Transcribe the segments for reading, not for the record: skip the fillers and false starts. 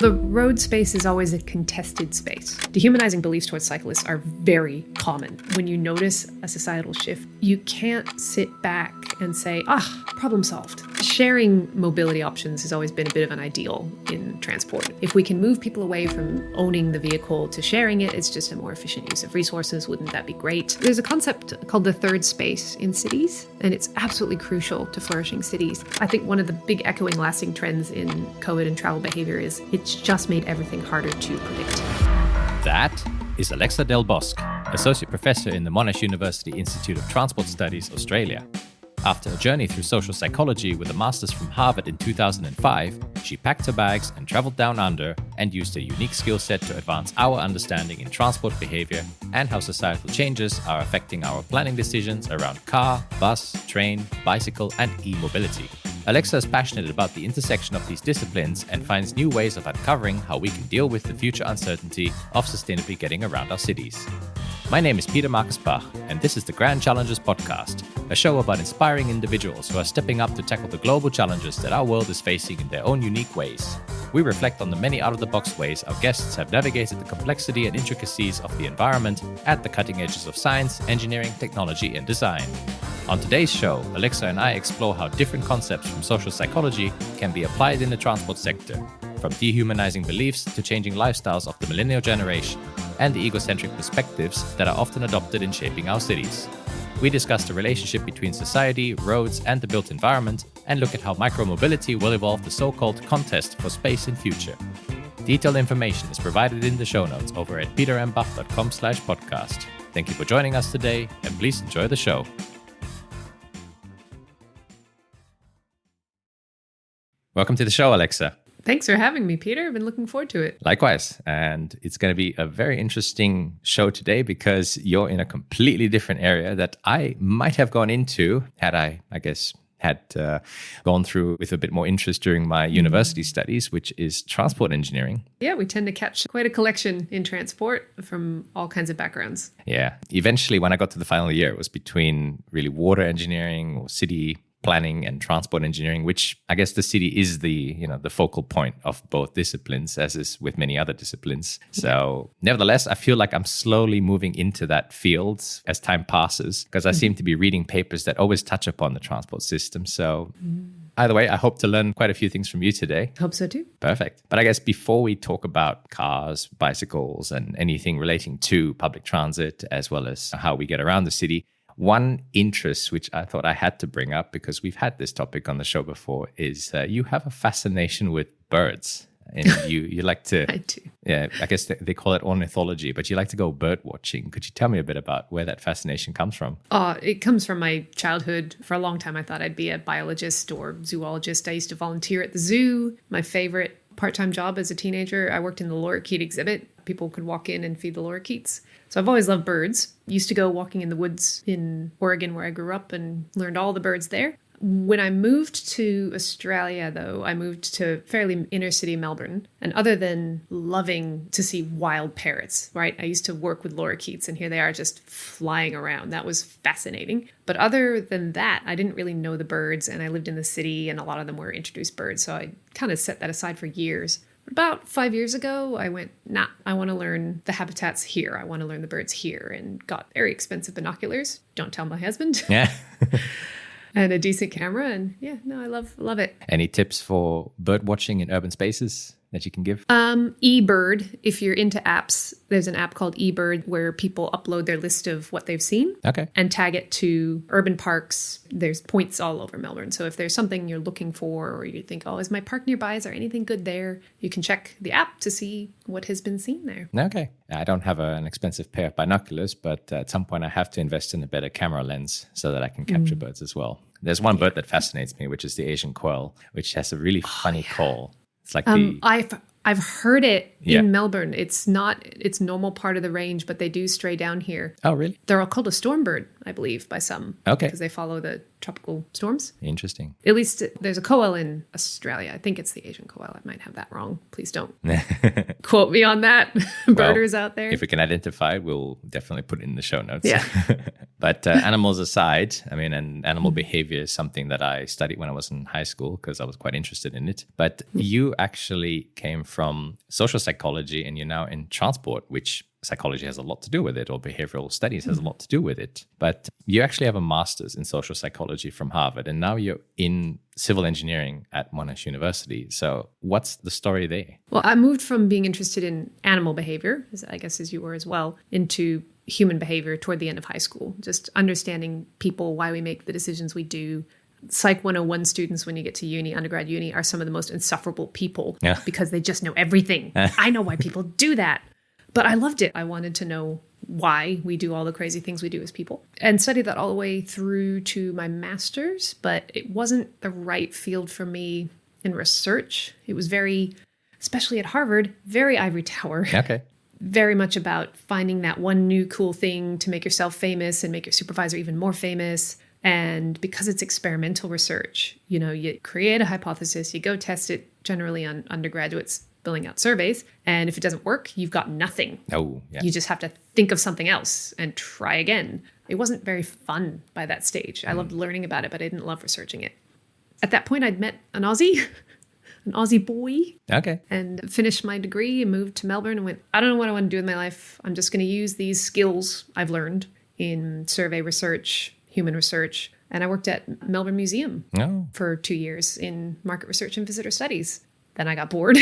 The road space is always a contested space. Dehumanizing beliefs towards cyclists are very common. When you notice a societal shift, you can't sit back and say, problem solved. Sharing mobility options has always been a bit of an ideal in transport. If we can move people away from owning the vehicle to sharing it, it's just a more efficient use of resources. Wouldn't that be great? There's a concept called the third space in cities, and it's absolutely crucial to flourishing cities. I think one of the big echoing lasting trends in COVID and travel behavior is it's just made everything harder to predict. That is Alexa Delbosc, Associate Professor in the Monash University Institute of Transport Studies, Australia. After a journey through social psychology with a master's from Harvard in 2005, she packed her bags and traveled down under and used her unique skill set to advance our understanding in transport behavior and how societal changes are affecting our planning decisions around car, bus, train, bicycle, and e-mobility. Alexa is passionate about the intersection of these disciplines and finds new ways of uncovering how we can deal with the future uncertainty of sustainably getting around our cities. My name is Peter Marcus Bach, and this is the Grand Challenges Podcast, a show about inspiring individuals who are stepping up to tackle the global challenges that our world is facing in their own unique ways. We reflect on the many out-of-the-box ways our guests have navigated the complexity and intricacies of the environment at the cutting edges of science, engineering, technology, and design. On today's show, Alexa and I explore how different concepts from social psychology can be applied in the transport sector, from dehumanizing beliefs to changing lifestyles of the millennial generation, and the egocentric perspectives that are often adopted in shaping our cities. We discuss the relationship between society, roads, and the built environment, and look at how micromobility will evolve the so-called contest for space in future. Detailed information is provided in the show notes over at petermbach.com/podcast. Thank you for joining us today, and please enjoy the show. Welcome to the show, Alexa. Thanks for having me, Peter. I've been looking forward to it. Likewise. And it's going to be a very interesting show today because you're in a completely different area that I might have gone into had I had gone through with a bit more interest during my university studies, which is transport engineering. Yeah, we tend to catch quite a collection in transport from all kinds of backgrounds. Yeah. Eventually, when I got to the final year, it was between really water engineering or city planning and transport engineering, which I guess the city is the focal point of both disciplines, as is with many other disciplines. So nevertheless, I feel like I'm slowly moving into that field as time passes, because I seem to be reading papers that always touch upon the transport system. So either way, I hope to learn quite a few things from you today. Hope so too. Perfect. But I guess before we talk about cars, bicycles, and anything relating to public transit, as well as how we get around the city, one interest which I thought I had to bring up, because we've had this topic on the show before, is you have a fascination with birds. And you like to... I do. Yeah, I guess they call it ornithology, but you like to go bird watching. Could you tell me a bit about where that fascination comes from? It comes from my childhood. For a long time, I thought I'd be a biologist or zoologist. I used to volunteer at the zoo. My favorite part-time job as a teenager, I worked in the lorikeet exhibit. People could walk in and feed the lorikeets. So I've always loved birds. Used to go walking in the woods in Oregon, where I grew up, and learned all the birds there. When I moved to Australia, though, I moved to fairly inner city Melbourne. And other than loving to see wild parrots, right? I used to work with lorikeets, and here they are just flying around. That was fascinating. But other than that, I didn't really know the birds, and I lived in the city, and a lot of them were introduced birds. So I kind of set that aside for years. About 5 years ago, I went, I want to learn the habitats here. I want to learn the birds here, and got very expensive binoculars. Don't tell my husband. Yeah. And a decent camera. And I love it. Any tips for bird watching in urban spaces that you can give? eBird. If you're into apps, there's an app called eBird where people upload their list of what they've seen. Okay. And tag it to urban parks. There's points all over Melbourne. So if there's something you're looking for, or you think, is my park nearby? Is there anything good there? You can check the app to see what has been seen there. Okay. I don't have an expensive pair of binoculars, but at some point I have to invest in a better camera lens so that I can capture birds as well. There's one bird that fascinates me, which is the Asian quail, which has a really funny call. It's like I've heard it in Melbourne. It's not its normal part of the range, but they do stray down here. Oh, really? They're all called a storm bird. I believe, by some. Okay. Because they follow the tropical storms. Interesting. At least there's a koel in Australia. I think it's the Asian koel. I might have that wrong. Please don't quote me on that, birders out there. If we can identify it, we'll definitely put it in the show notes. Yeah. But animals aside, I mean, and animal behavior is something that I studied when I was in high school because I was quite interested in it. But you actually came from social psychology and you're now in transport, which psychology has a lot to do with it, or behavioral studies has a lot to do with it. But you actually have a master's in social psychology from Harvard, and now you're in civil engineering at Monash University. So what's the story there? Well, I moved from being interested in animal behavior, I guess as you were as well, into human behavior toward the end of high school, just understanding people, why we make the decisions we do. Psych 101 students, when you get to uni, undergrad uni, are some of the most insufferable people because they just know everything. I know why people do that. But I loved it. I wanted to know why we do all the crazy things we do as people, and studied that all the way through to my master's. But it wasn't the right field for me in research. It was very, especially at Harvard, very ivory tower. Okay. Very much about finding that one new cool thing to make yourself famous and make your supervisor even more famous. And because it's experimental research, you create a hypothesis, you go test it generally on undergraduates filling out surveys. And if it doesn't work, you've got nothing. Oh, yeah. You just have to think of something else and try again. It wasn't very fun by that stage. I loved learning about it, but I didn't love researching it. At that point, I'd met an Aussie boy. Okay. And finished my degree and moved to Melbourne and went, I don't know what I want to do with my life. I'm just going to use these skills I've learned in survey research, human research. And I worked at Melbourne Museum for 2 years in market research and visitor studies. Then I got bored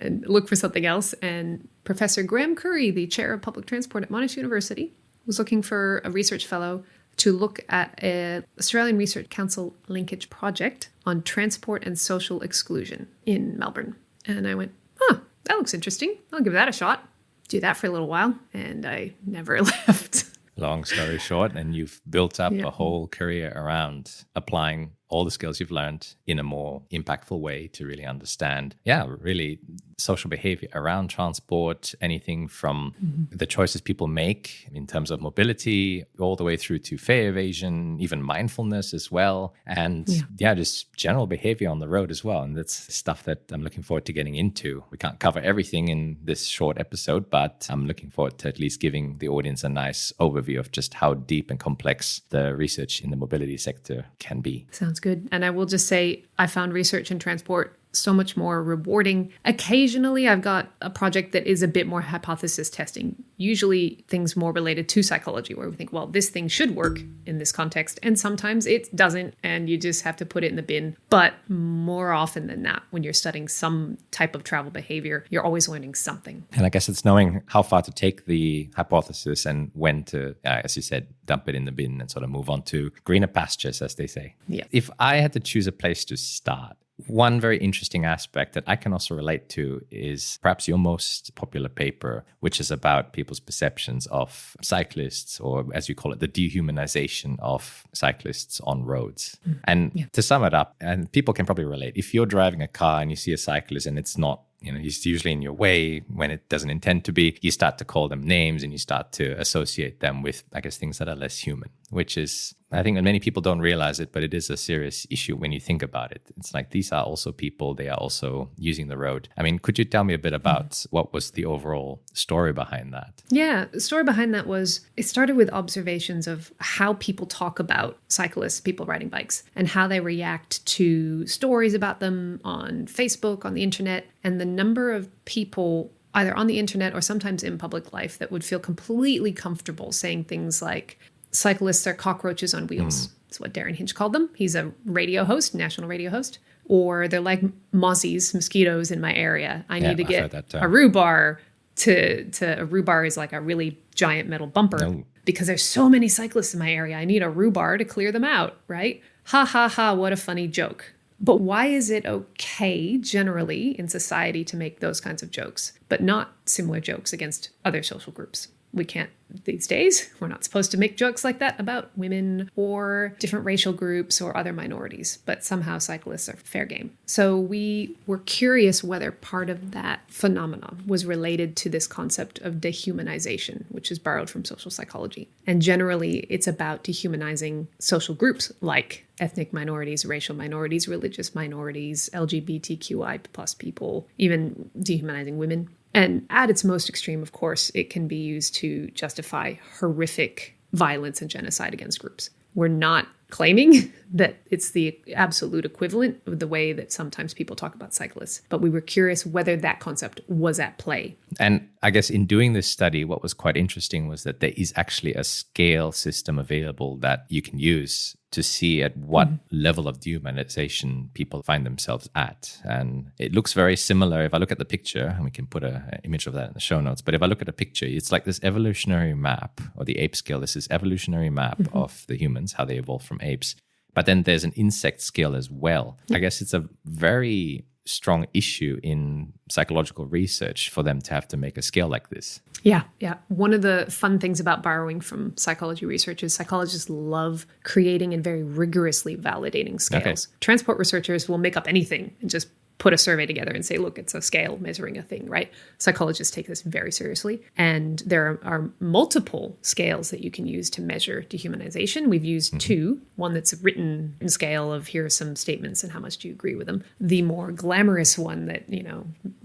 and looked for something else. And Professor Graham Curry, the chair of public transport at Monash University, was looking for a research fellow to look at an Australian Research Council linkage project on transport and social exclusion in Melbourne. And I went, that looks interesting. I'll give that a shot. Do that for a little while. And I never left. Long story short, and you've built up a whole career around applying all the skills you've learned in a more impactful way to really understand, really social behavior around transport, anything from the choices people make in terms of mobility, all the way through to fare evasion, even mindfulness as well. And just general behavior on the road as well. And that's stuff that I'm looking forward to getting into. We can't cover everything in this short episode, but I'm looking forward to at least giving the audience a nice overview of just how deep and complex the research in the mobility sector can be. Sounds good. And I will just say, I found research in transport so much more rewarding. Occasionally, I've got a project that is a bit more hypothesis testing, usually things more related to psychology, where we think, well, this thing should work in this context. And sometimes it doesn't, and you just have to put it in the bin. But more often than that, when you're studying some type of travel behavior, you're always learning something. And I guess it's knowing how far to take the hypothesis and when to, as you said, dump it in the bin and sort of move on to greener pastures, as they say. Yeah. If I had to choose a place to start, one very interesting aspect that I can also relate to is perhaps your most popular paper, which is about people's perceptions of cyclists, or as you call it, the dehumanization of cyclists on roads. And to sum it up, and people can probably relate, if you're driving a car and you see a cyclist and it's not, he's usually in your way when it doesn't intend to be, you start to call them names and you start to associate them with, I guess, things that are less human, which is, I think many people don't realize it, but it is a serious issue when you think about it. It's like, these are also people, they are also using the road. I mean, could you tell me a bit about what was the overall story behind that? Yeah, the story behind that was, it started with observations of how people talk about cyclists, people riding bikes, and how they react to stories about them on Facebook, on the internet, and the number of people either on the internet or sometimes in public life that would feel completely comfortable saying things like, cyclists are cockroaches on wheels. That's what Darren Hinch called them. He's a radio host, national radio host. Or they're like mozzies, mosquitoes in my area. I need to get a rhubarb a rhubarb is like a really giant metal bumper because there's so many cyclists in my area. I need a rhubarb to clear them out, right? Ha, ha, ha, what a funny joke. But why is it okay generally in society to make those kinds of jokes, but not similar jokes against other social groups? we can't these days. We're not supposed to make jokes like that about women or different racial groups or other minorities, but somehow cyclists are fair game. So we were curious whether part of that phenomenon was related to this concept of dehumanization, which is borrowed from social psychology. And generally, it's about dehumanizing social groups like ethnic minorities, racial minorities, religious minorities, LGBTQI plus people, even dehumanizing women. And at its most extreme, of course, it can be used to justify horrific violence and genocide against groups. We're not claiming that it's the absolute equivalent of the way that sometimes people talk about cyclists, but we were curious whether that concept was at play. And I guess in doing this study, what was quite interesting was that there is actually a scale system available that you can use to see at what level of dehumanization people find themselves at. And it looks very similar. If I look at the picture, and we can put an image of that in the show notes, but if I look at a picture, it's like this evolutionary map, or the ape scale. This is evolutionary map of the humans, how they evolved from apes. But then there's an insect scale as well. I guess it's a very strong issue in psychological research for them to have to make a scale like this. Yeah. One of the fun things about borrowing from psychology research is psychologists love creating and very rigorously validating scales. Okay. Transport researchers will make up anything and just put a survey together and say, look, it's a scale measuring a thing, right? Psychologists take this very seriously. And there are multiple scales that you can use to measure dehumanization. We've used two. One that's a written scale of here are some statements and how much do you agree with them. The more glamorous one that,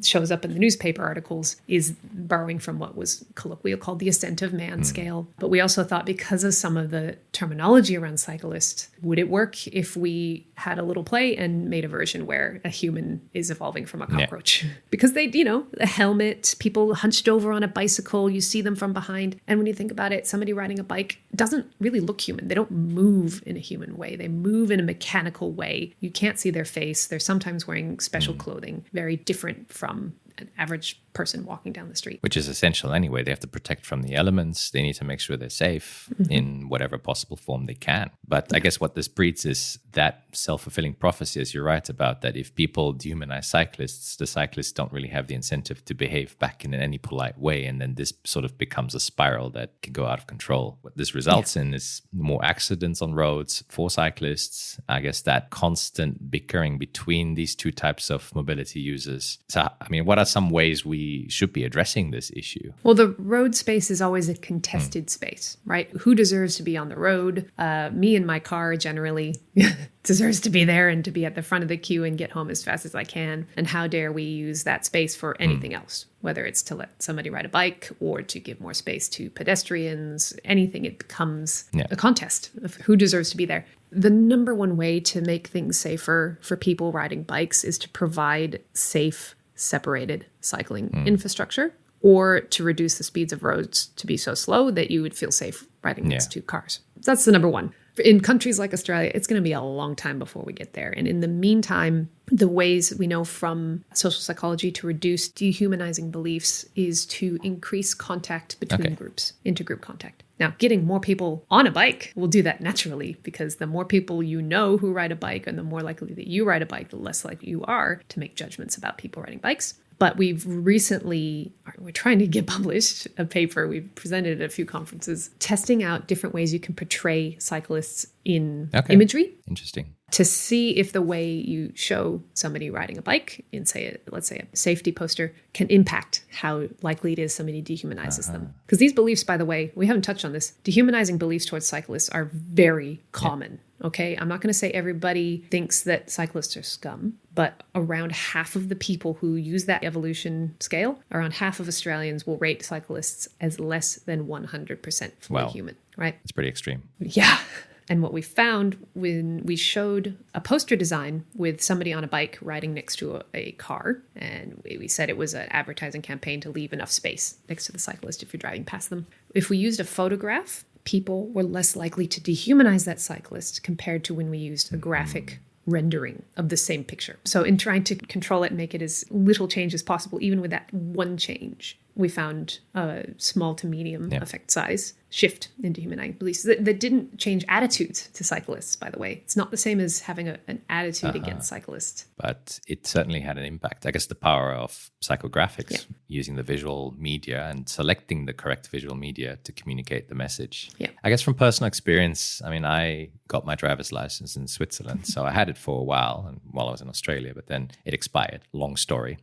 shows up in the newspaper articles is borrowing from what was colloquially called the ascent of man scale. But we also thought, because of some of the terminology around cyclists, would it work if we had a little play and made a version where a human is evolving from a cockroach? Yeah. Because they, a helmet, people hunched over on a bicycle, you see them from behind. And when you think about it, somebody riding a bike doesn't really look human. They don't move in a human way. They move in a mechanical way. You can't see their face. They're sometimes wearing special clothing, very different from an average person walking down the street. Which is essential anyway. They have to protect from the elements. They need to make sure they're safe in whatever possible form they can. But I guess what this breeds is that self-fulfilling prophecy, as you're right about, that if people dehumanize cyclists, the cyclists don't really have the incentive to behave back in any polite way. And then this sort of becomes a spiral that can go out of control. What this results in is more accidents on roads for cyclists. I guess that constant bickering between these two types of mobility users. So, what are some ways we should be addressing this issue? Well, the road space is always a contested space, right? Who deserves to be on the road? Me in my car generally deserves to be there and to be at the front of the queue and get home as fast as I can. And how dare we use that space for anything else, whether it's to let somebody ride a bike or to give more space to pedestrians, anything. It becomes a contest of who deserves to be there. The number one way to make things safer for people riding bikes is to provide safe, separated cycling infrastructure, or to reduce the speeds of roads to be so slow that you would feel safe riding next to cars. That's the number one. In countries like Australia, it's going to be a long time before we get there. And in the meantime, the ways we know from social psychology to reduce dehumanizing beliefs is to increase contact between groups, intergroup contact. Now, getting more people on a bike will do that naturally, because the more people you know who ride a bike and the more likely that you ride a bike, the less likely you are to make judgments about people riding bikes. But we're trying to get published a paper. We've presented at a few conferences, testing out different ways you can portray cyclists in imagery. Interesting. To see if the way you show somebody riding a bike in, let's say a safety poster, can impact how likely it is somebody dehumanizes them. Because these beliefs, by the way, we haven't touched on this, dehumanizing beliefs towards cyclists are very common. Okay, I'm not going to say everybody thinks that cyclists are scum, but around half of the people who use that evolution scale, around half of Australians will rate cyclists as less than 100% fully human, right? It's pretty extreme. Yeah. And what we found when we showed a poster design with somebody on a bike riding next to a car, and we said it was an advertising campaign to leave enough space next to the cyclist if you're driving past them. If we used a photograph, people were less likely to dehumanize that cyclist compared to when we used a graphic rendering of the same picture. So in trying to control it and make it as little change as possible, even with that one change, we found a small to medium effect size shift in dehumanizing beliefs that didn't change attitudes to cyclists, by the way. It's not the same as having an attitude against cyclists. But it certainly had an impact. I guess the power of psychographics, using the visual media and selecting the correct visual media to communicate the message. Yeah. I guess from personal experience, I mean, I got my driver's license in Switzerland, so I had it for a while I was in Australia, but then it expired. Long story.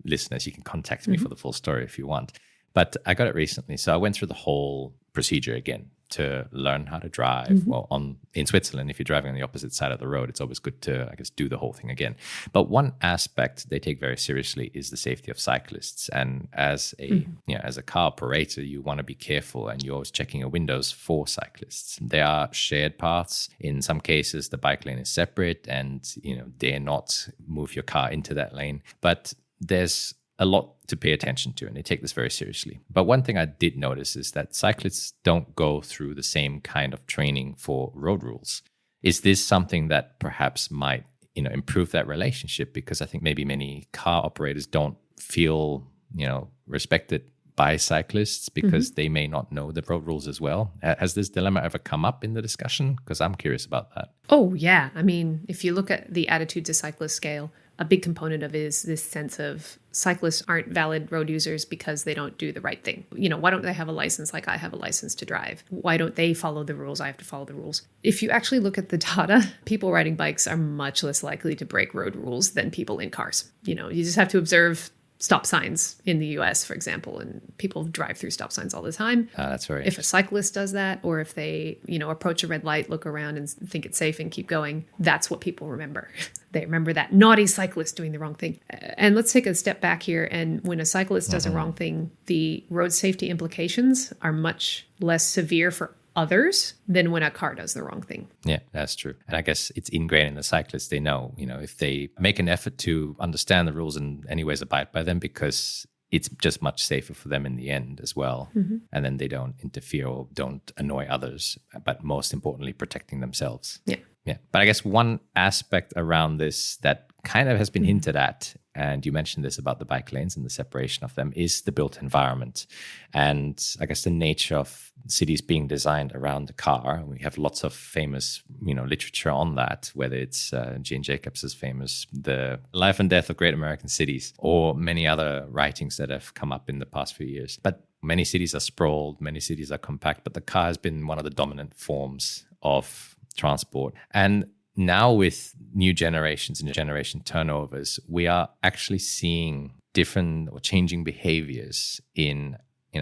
Listeners, you can contact me for the full story if you want. But I got it recently, so I went through the whole procedure again to learn how to drive. Well, in Switzerland, if you're driving on the opposite side of the road, it's always good to, I guess, do the whole thing again. But one aspect they take very seriously is the safety of cyclists. And as a as a car operator, you want to be careful, and you're always checking your windows for cyclists. There are shared paths. In some cases, the bike lane is separate, and dare not move your car into that lane. But there's a lot to pay attention to, and they take this very seriously. But one thing I did notice is that cyclists don't go through the same kind of training for road rules. Is this something that perhaps might, improve that relationship? Because I think maybe many car operators don't feel, respected by cyclists because they may not know the road rules as well. Has this dilemma ever come up in the discussion? Because I'm curious about that. Oh, yeah. I mean, if you look at the attitude to cyclist scale, a big component of it is this sense of cyclists aren't valid road users because they don't do the right thing. Why don't they have a license like I have a license to drive? Why don't they follow the rules? I have to follow the rules. If you actually look at the data, people riding bikes are much less likely to break road rules than people in cars. You just have to observe stop signs in the US, for example, and people drive through stop signs all the time. That's very If a cyclist does that, or if they, approach a red light, look around and think it's safe and keep going, that's what people remember. They remember that naughty cyclist doing the wrong thing. And let's take a step back here. And when a cyclist does a wrong thing, the road safety implications are much less severe for others than when a car does the wrong thing. Yeah, that's true. And I guess it's ingrained in the cyclists. They know, if they make an effort to understand the rules and anyways abide by them, because it's just much safer for them in the end as well. And then they don't interfere or don't annoy others, but most importantly, protecting themselves. Yeah. But I guess one aspect around this that kind of has been hinted at, and you mentioned this about the bike lanes and the separation of them, is the built environment. And I guess the nature of cities being designed around the car. We have lots of famous, literature on that, whether it's Jane Jacobs' famous The Life and Death of Great American Cities, or many other writings that have come up in the past few years. But many cities are sprawled, many cities are compact, but the car has been one of the dominant forms of transport. And now with new generations and generation turnovers, we are actually seeing different or changing behaviors in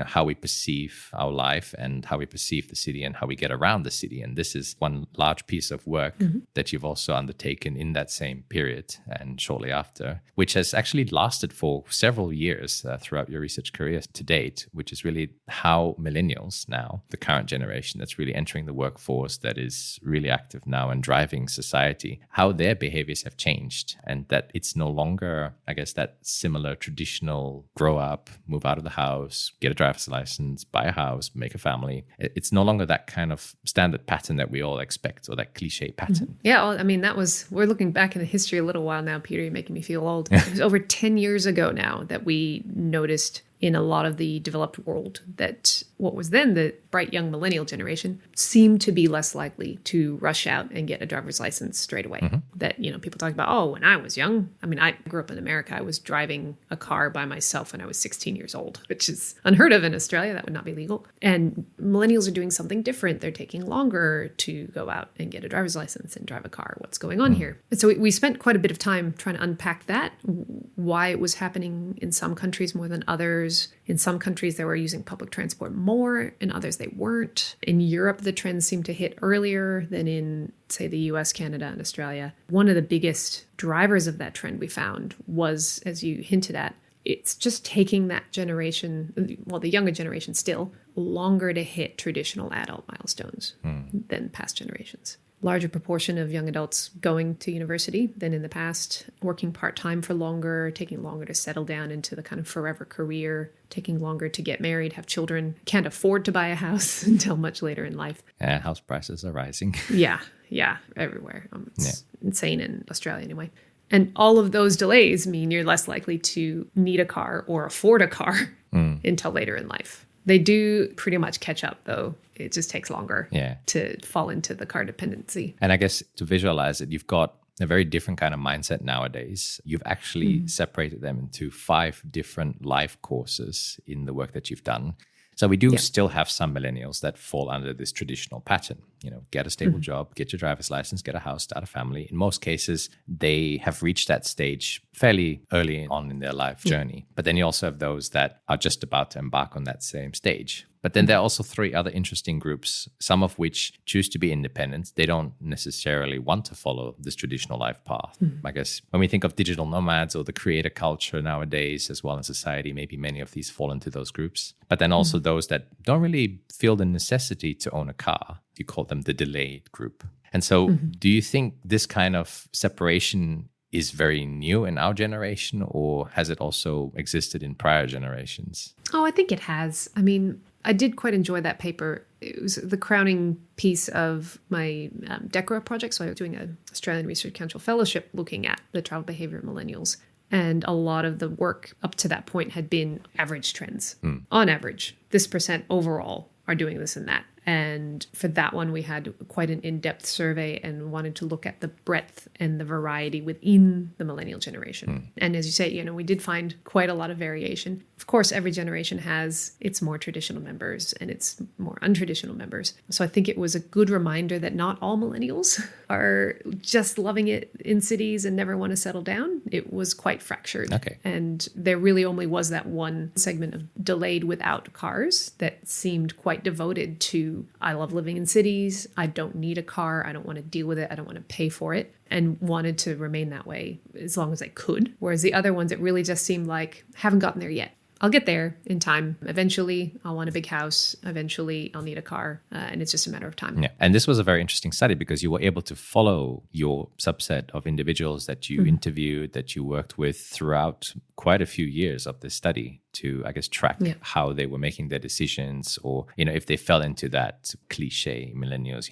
how we perceive our life and how we perceive the city and how we get around the city. And this is one large piece of work that you've also undertaken in that same period and shortly after, which has actually lasted for several years throughout your research career to date, which is really how millennials now, the current generation that's really entering the workforce, that is really active now and driving society, how their behaviors have changed, and that it's no longer, I guess, that similar traditional grow up, move out of the house, get a driver's license, buy a house, make a family. It's no longer that kind of standard pattern that we all expect, or that cliche pattern. Yeah, well, I mean, we're looking back in the history a little while now, Peter. You're making me feel old. It was over 10 years ago now that we noticed in a lot of the developed world that what was then the bright young millennial generation seemed to be less likely to rush out and get a driver's license straight away. That, people talk about, oh, when I was young, I mean, I grew up in America. I was driving a car by myself when I was 16 years old, which is unheard of in Australia. That would not be legal. And millennials are doing something different. They're taking longer to go out and get a driver's license and drive a car. What's going on here? And so we spent quite a bit of time trying to unpack that, why it was happening in some countries more than others. In some countries, they were using public transport more. In others, they weren't. In Europe, the trends seemed to hit earlier than in, say, the US, Canada, and Australia. One of the biggest drivers of that trend we found was, as you hinted at, it's just taking that generation, well, the younger generation still, longer to hit traditional adult milestones than past generations. Larger proportion of young adults going to university than in the past, working part-time for longer, taking longer to settle down into the kind of forever career, taking longer to get married, have children, can't afford to buy a house until much later in life. Yeah, house prices are rising. Yeah, everywhere. It's insane in Australia anyway. And all of those delays mean you're less likely to need a car or afford a car until later in life. They do pretty much catch up, though. It just takes longer Yeah. to fall into the car dependency. And I guess to visualize it, you've got a very different kind of mindset nowadays. You've actually separated them into 5 different life courses in the work that you've done. So we do still have some millennials that fall under this traditional pattern. Get a stable job, get your driver's license, get a house, start a family. In most cases, they have reached that stage fairly early on in their life journey. But then you also have those that are just about to embark on that same stage. But then there are also 3 other interesting groups, some of which choose to be independent. They don't necessarily want to follow this traditional life path. I guess when we think of digital nomads or the creator culture nowadays, as well as society, maybe many of these fall into those groups. But then also those that don't really feel the necessity to own a car. You call them the delayed group. And so do you think this kind of separation is very new in our generation, or has it also existed in prior generations? Oh, I think it has. I mean, I did quite enjoy that paper. It was the crowning piece of my DECRA project. So I was doing an Australian Research Council fellowship looking at the travel behaviour of millennials. And a lot of the work up to that point had been average trends. On average, this percent overall are doing this and that. And for that one, we had quite an in-depth survey and wanted to look at the breadth and the variety within the millennial generation. And as you say, we did find quite a lot of variation. Of course, every generation has its more traditional members and its more untraditional members. So I think it was a good reminder that not all millennials are just loving it in cities and never want to settle down. It was quite fractured. Okay. And there really only was that one segment of delayed without cars that seemed quite devoted to, I love living in cities. I don't need a car. I don't want to deal with it. I don't want to pay for it, and wanted to remain that way as long as I could. Whereas the other ones, it really just seemed like, haven't gotten there yet. I'll get there in time. Eventually, I'll want a big house. Eventually, I'll need a car. And it's just a matter of time. Yeah. And this was a very interesting study because you were able to follow your subset of individuals that you interviewed, that you worked with throughout quite a few years of this study to, I guess, track how they were making their decisions, or, if they fell into that cliche millennials,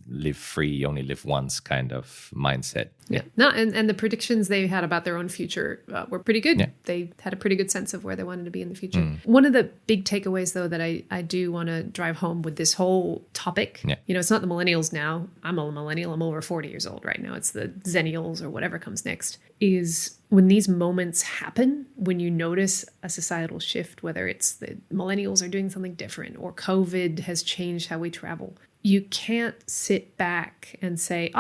live free, only live once kind of mindset. Yeah. No, and the predictions they had about their own future were pretty good. Yeah. They had a pretty good sense of where they wanted to be in the future. One of the big takeaways, though, that I do want to drive home with this whole topic, it's not the millennials now. I'm a millennial. I'm over 40 years old right now. It's the zennials or whatever comes next, is when these moments happen, when you notice a societal shift, whether it's the millennials are doing something different or COVID has changed how we travel, you can't sit back and say,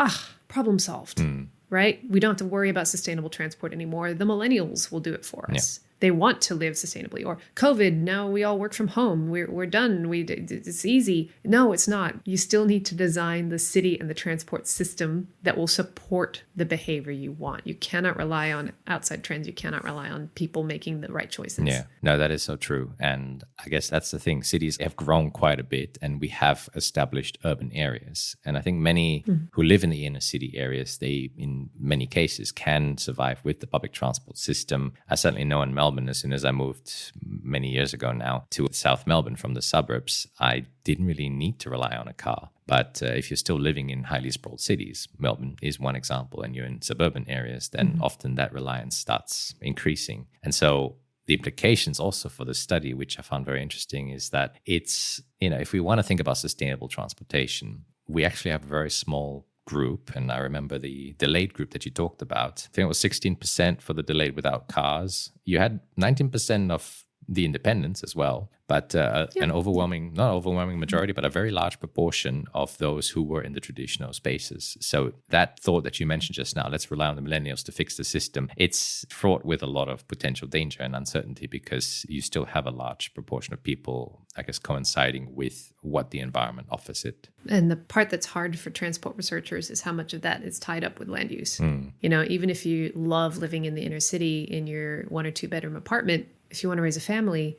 problem solved, right? We don't have to worry about sustainable transport anymore. The millennials will do it for us. They want to live sustainably. Or COVID, now we all work from home. We're done. It's easy. No, it's not. You still need to design the city and the transport system that will support the behavior you want. You cannot rely on outside trends. You cannot rely on people making the right choices. Yeah, no, that is so true. And I guess that's the thing. Cities have grown quite a bit and we have established urban areas. And I think many who live in the inner city areas, they, in many cases, can survive with the public transport system. I certainly know in Melbourne, as soon as I moved many years ago now to South Melbourne from the suburbs, I didn't really need to rely on a car. But if you're still living in highly sprawled cities, Melbourne is one example, and you're in suburban areas, then often that reliance starts increasing. And so the implications also for the study, which I found very interesting, is that it's, if we want to think about sustainable transportation, we actually have a very small group. And I remember the delayed group that you talked about. I think it was 16% for the delayed without cars. You had 19% of the independents as well, but an not overwhelming majority, but a very large proportion of those who were in the traditional spaces. So that thought that you mentioned just now, let's rely on the millennials to fix the system, it's fraught with a lot of potential danger and uncertainty because you still have a large proportion of people, I guess, coinciding with what the environment offers it. And the part that's hard for transport researchers is how much of that is tied up with land use. Even if you love living in the inner city in your 1 or 2 bedroom apartment, if you want to raise a family,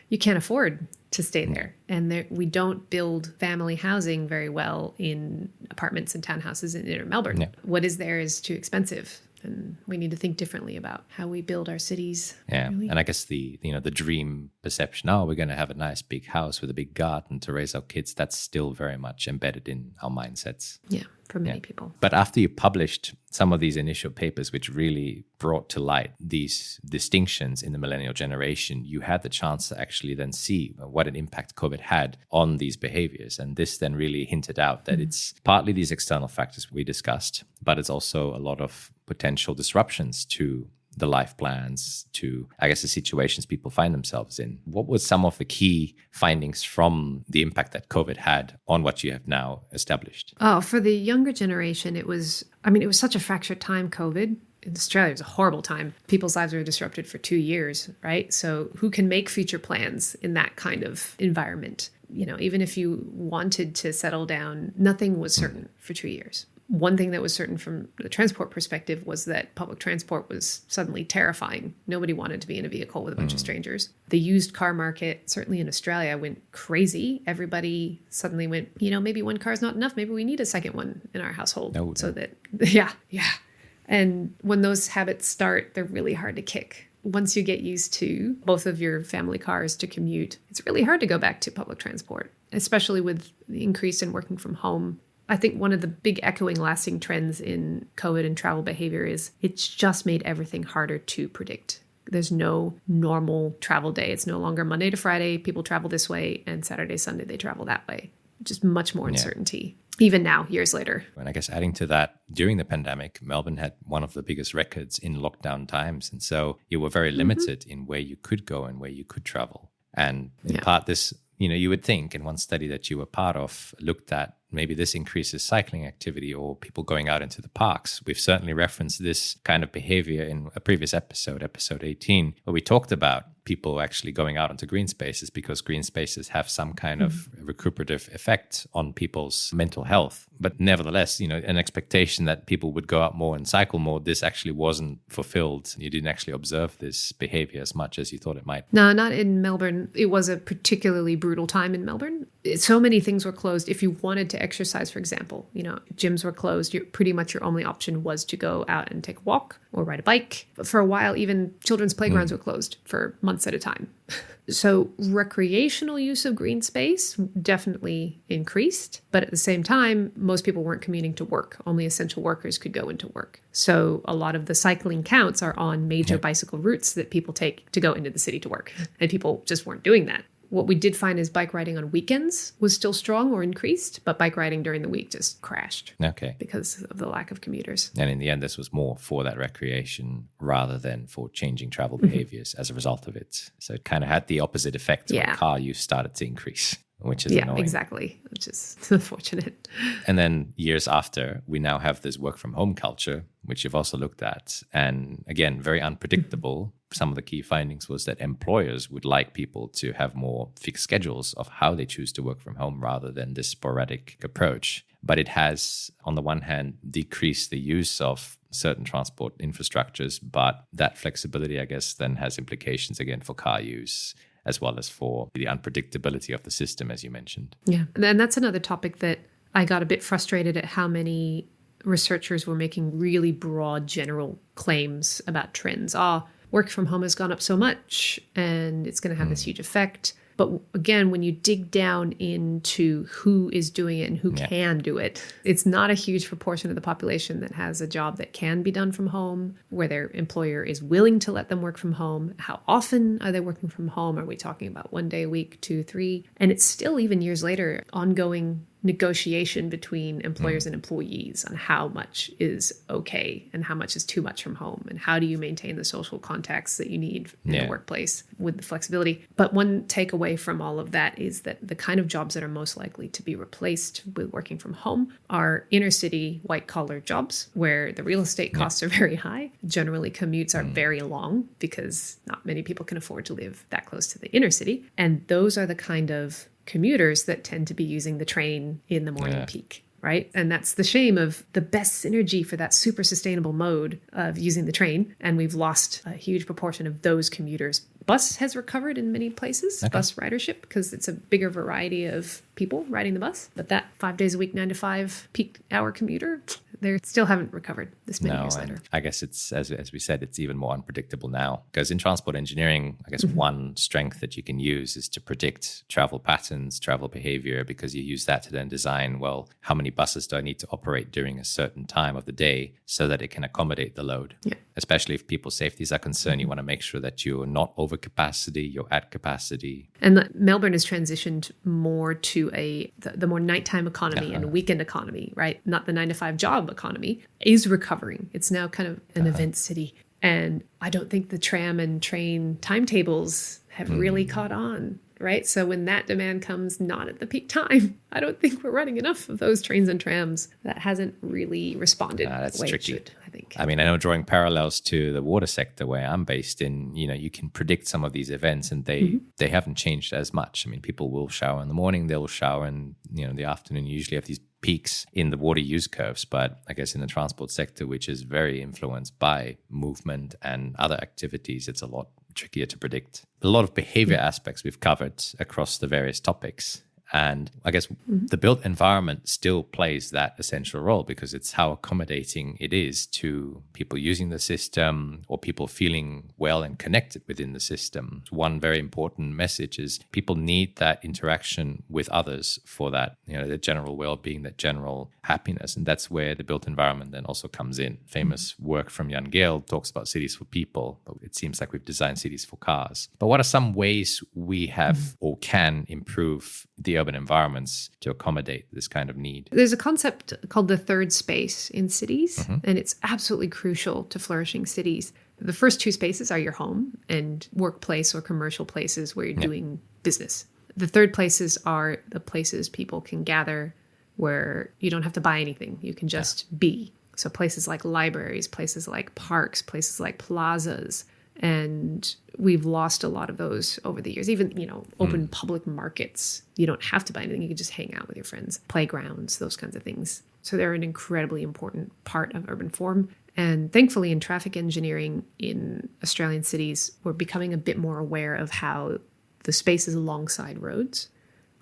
you can't afford to stay there. And we don't build family housing very well in apartments and townhouses in inner Melbourne. What is there is too expensive. And we need to think differently about how we build our cities. Yeah, really. And I guess the dream perception, we're going to have a nice big house with a big garden to raise our kids, that's still very much embedded in our mindsets. Yeah, for many people. But after you published some of these initial papers, which really brought to light these distinctions in the millennial generation, you had the chance to actually then see what an impact COVID had on these behaviors. And this then really hinted out that it's partly these external factors we discussed, but it's also a lot of potential disruptions to the life plans, to, I guess, the situations people find themselves in. What was some of the key findings from the impact that COVID had on what you have now established? Oh, for the younger generation, it was such a fractured time, COVID. In Australia, it was a horrible time. People's lives were disrupted for 2 years, right? So who can make future plans in that kind of environment? Even if you wanted to settle down, nothing was certain for 2 years. One thing that was certain from the transport perspective was that public transport was suddenly terrifying. Nobody wanted to be in a vehicle with a bunch of strangers. The used car market, certainly in Australia, went crazy. Everybody suddenly went, maybe one car is not enough. Maybe we need a second one in our household. So that, yeah. And when those habits start, they're really hard to kick. Once you get used to both of your family cars to commute, it's really hard to go back to public transport, especially with the increase in working from home. I think one of the big echoing lasting trends in COVID and travel behavior is it's just made everything harder to predict. There's no normal travel day. It's no longer Monday to Friday, people travel this way, and Saturday, Sunday, they travel that way. Just much more uncertainty, even now, years later. And I guess adding to that, during the pandemic, Melbourne had one of the biggest records in lockdown times. And so you were very limited in where you could go and where you could travel. And in part, this, you would think in one study that you were part of looked at maybe this increases cycling activity or people going out into the parks. We've certainly referenced this kind of behavior in a previous episode 18, where we talked about people actually going out into green spaces because green spaces have some kind of recuperative effect on people's mental health. But nevertheless, an expectation that people would go out more and cycle more, this actually wasn't fulfilled. You didn't actually observe this behavior as much as you thought it might. No, not in Melbourne. It was a particularly brutal time in Melbourne. So many things were closed. If you wanted to exercise, for example, gyms were closed. Pretty much your only option was to go out and take a walk or ride a bike. For a while, even children's playgrounds were closed for months at a time. So recreational use of green space definitely increased. But at the same time, most people weren't commuting to work. Only essential workers could go into work. So a lot of the cycling counts are on major bicycle routes that people take to go into the city to work. And people just weren't doing that. What we did find is bike riding on weekends was still strong or increased, but bike riding during the week just crashed. Okay. Because of the lack of commuters. And in the end, this was more for that recreation rather than for changing travel behaviors as a result of it. So it kind of had the opposite effect when car use started to increase, which is annoying. Exactly, which is unfortunate. And then years after, we now have this work from home culture, which you've also looked at. And again, very unpredictable. Some of the key findings was that employers would like people to have more fixed schedules of how they choose to work from home rather than this sporadic approach. But it has, on the one hand, decreased the use of certain transport infrastructures, but that flexibility, I guess, then has implications again for car use, as well as for the unpredictability of the system, as you mentioned. Yeah, and that's another topic that I got a bit frustrated at how many researchers were making really broad general claims about trends. Work from home has gone up so much and it's going to have this huge effect. But again, when you dig down into who is doing it and who can do it, it's not a huge proportion of the population that has a job that can be done from home, where their employer is willing to let them work from home. How often are they working from home? Are we talking about 1 day a week, 2, 3? And it's still, even years later, ongoing negotiation between employers and employees on how much is okay and how much is too much from home, and how do you maintain the social contacts that you need in the workplace with the flexibility. But one takeaway from all of that is that the kind of jobs that are most likely to be replaced with working from home are inner city white collar jobs where the real estate costs are very high. Generally commutes are very long because not many people can afford to live that close to the inner city. And those are the kind of commuters that tend to be using the train in the morning peak, right? And that's the shame of the best synergy for that super sustainable mode of using the train. And we've lost a huge proportion of those commuters Bus has recovered in many places, bus ridership, because it's a bigger variety of people riding the bus. But that 5 days a week, 9 to 5 peak hour commuter, they still haven't recovered this many years later. I guess it's, as we said, it's even more unpredictable now. Because in transport engineering, I guess one strength that you can use is to predict travel patterns, travel behavior, because you use that to then design, well, how many buses do I need to operate during a certain time of the day so that it can accommodate the load? Yeah. Especially if people's safeties are concerned, you want to make sure that you're not over capacity, you're at capacity. And Melbourne has transitioned more to the more nighttime economy and weekend economy, right? Not the 9 to 5 job economy, is recovering. It's now kind of an event city. And I don't think the tram and train timetables have really caught on, right? So when that demand comes not at the peak time, I don't think we're running enough of those trains and trams. That hasn't really responded that's the way tricky. it should, I think. I mean, I know drawing parallels to the water sector where I'm based in, you can predict some of these events and they haven't changed as much. I mean, people will shower in the morning, they'll shower in, the afternoon. You usually have these peaks in the water use curves, but I guess in the transport sector, which is very influenced by movement and other activities, it's a lot trickier to predict. A lot of behavior aspects we've covered across the various topics. And I guess the built environment still plays that essential role because it's how accommodating it is to people using the system or people feeling well and connected within the system. One very important message is people need that interaction with others for that, the general well-being, that general happiness. And that's where the built environment then also comes in. Famous work from Jan Gehl talks about cities for people, but it seems like we've designed cities for cars. But what are some ways we have or can improve the urban environments to accommodate this kind of need? There's a concept called the third space in cities, and it's absolutely crucial to flourishing cities. The first two spaces are your home and workplace or commercial places where you're doing business. The third places are the places people can gather where you don't have to buy anything. You can just be. So places like libraries, places like parks, places like plazas. And we've lost a lot of those over the years. Even, open public markets. You don't have to buy anything. You can just hang out with your friends. Playgrounds, those kinds of things. So they're an incredibly important part of urban form. And thankfully, in traffic engineering in Australian cities, we're becoming a bit more aware of how the spaces alongside roads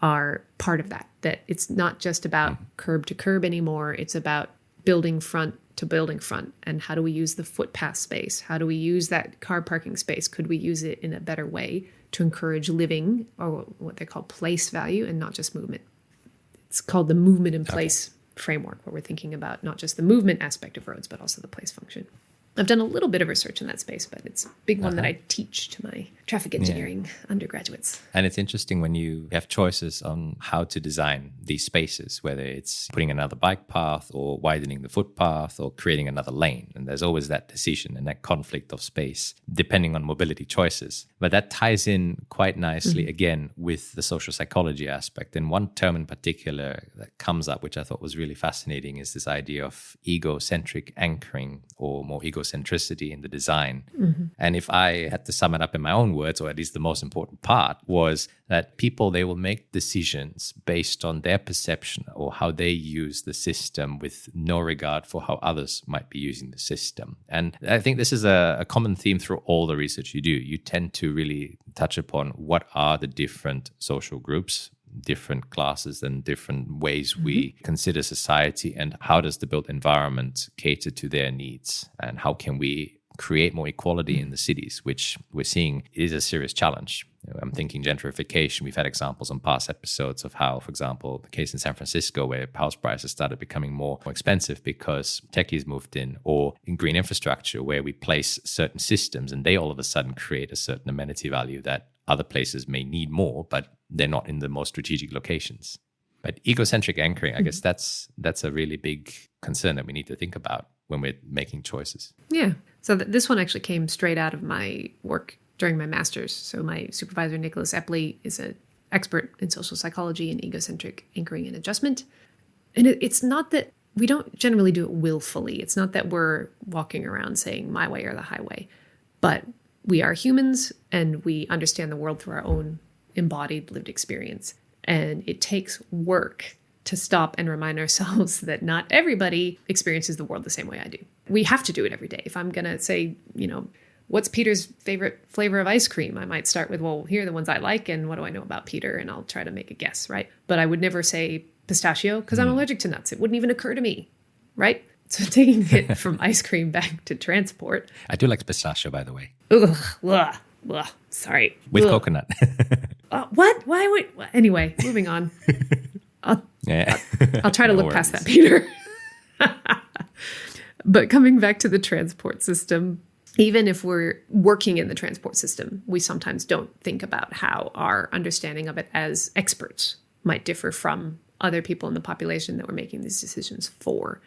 are part of that. That it's not just about curb to curb anymore. It's about building front to building front. And how do we use the footpath space? How do we use that car parking space? Could we use it in a better way to encourage living, or what they call place value, and not just movement? It's called the movement in place framework, where we're thinking about not just the movement aspect of roads, but also the place function. I've done a little bit of research in that space, but it's a big one that I teach to my traffic engineering undergraduates. And it's interesting when you have choices on how to design these spaces, whether it's putting another bike path or widening the footpath or creating another lane. And there's always that decision and that conflict of space, depending on mobility choices. But that ties in quite nicely, again, with the social psychology aspect. And one term in particular that comes up, which I thought was really fascinating, is this idea of egocentric anchoring, or more egocentricity in the design. And if I had to sum it up in my own words, or at least the most important part, was that people, they will make decisions based on their perception or how they use the system, with no regard for how others might be using the system. And I think this is a common theme through all the research you do. You tend to really touch upon what are the different social groups, different classes, and different ways we consider society, and how does the built environment cater to their needs, and how can we create more equality in the cities, which we're seeing is a serious challenge. I'm thinking gentrification. We've had examples on past episodes of how, for example, the case in San Francisco where house prices started becoming more expensive because techies moved in, or in green infrastructure where we place certain systems and they all of a sudden create a certain amenity value that other places may need more, but they're not in the most strategic locations. But egocentric anchoring, I guess that's a really big concern that we need to think about when we're making choices. Yeah. So this one actually came straight out of my work during my master's. So my supervisor, Nicholas Epley, is an expert in social psychology and egocentric anchoring and adjustment. And it's not that we don't generally do it willfully. It's not that we're walking around saying my way or the highway, but we are humans and we understand the world through our own embodied lived experience. And it takes work to stop and remind ourselves that not everybody experiences the world the same way I do. We have to do it every day. If I'm going to say, What's Peter's favorite flavor of ice cream? I might start with, well, here are the ones I like, and what do I know about Peter? And I'll try to make a guess, right? But I would never say pistachio because I'm allergic to nuts. It wouldn't even occur to me, right? So taking it from ice cream back to transport. I do like pistachio, by the way. Ugh, ugh, ugh, sorry. With Ugh. coconut. What? Why would... Anyway, moving on. I'll try to look past that, Peter. But coming back to the transport system, even if we're working in the transport system, we sometimes don't think about how our understanding of it as experts might differ from other people in the population that we're making these decisions for.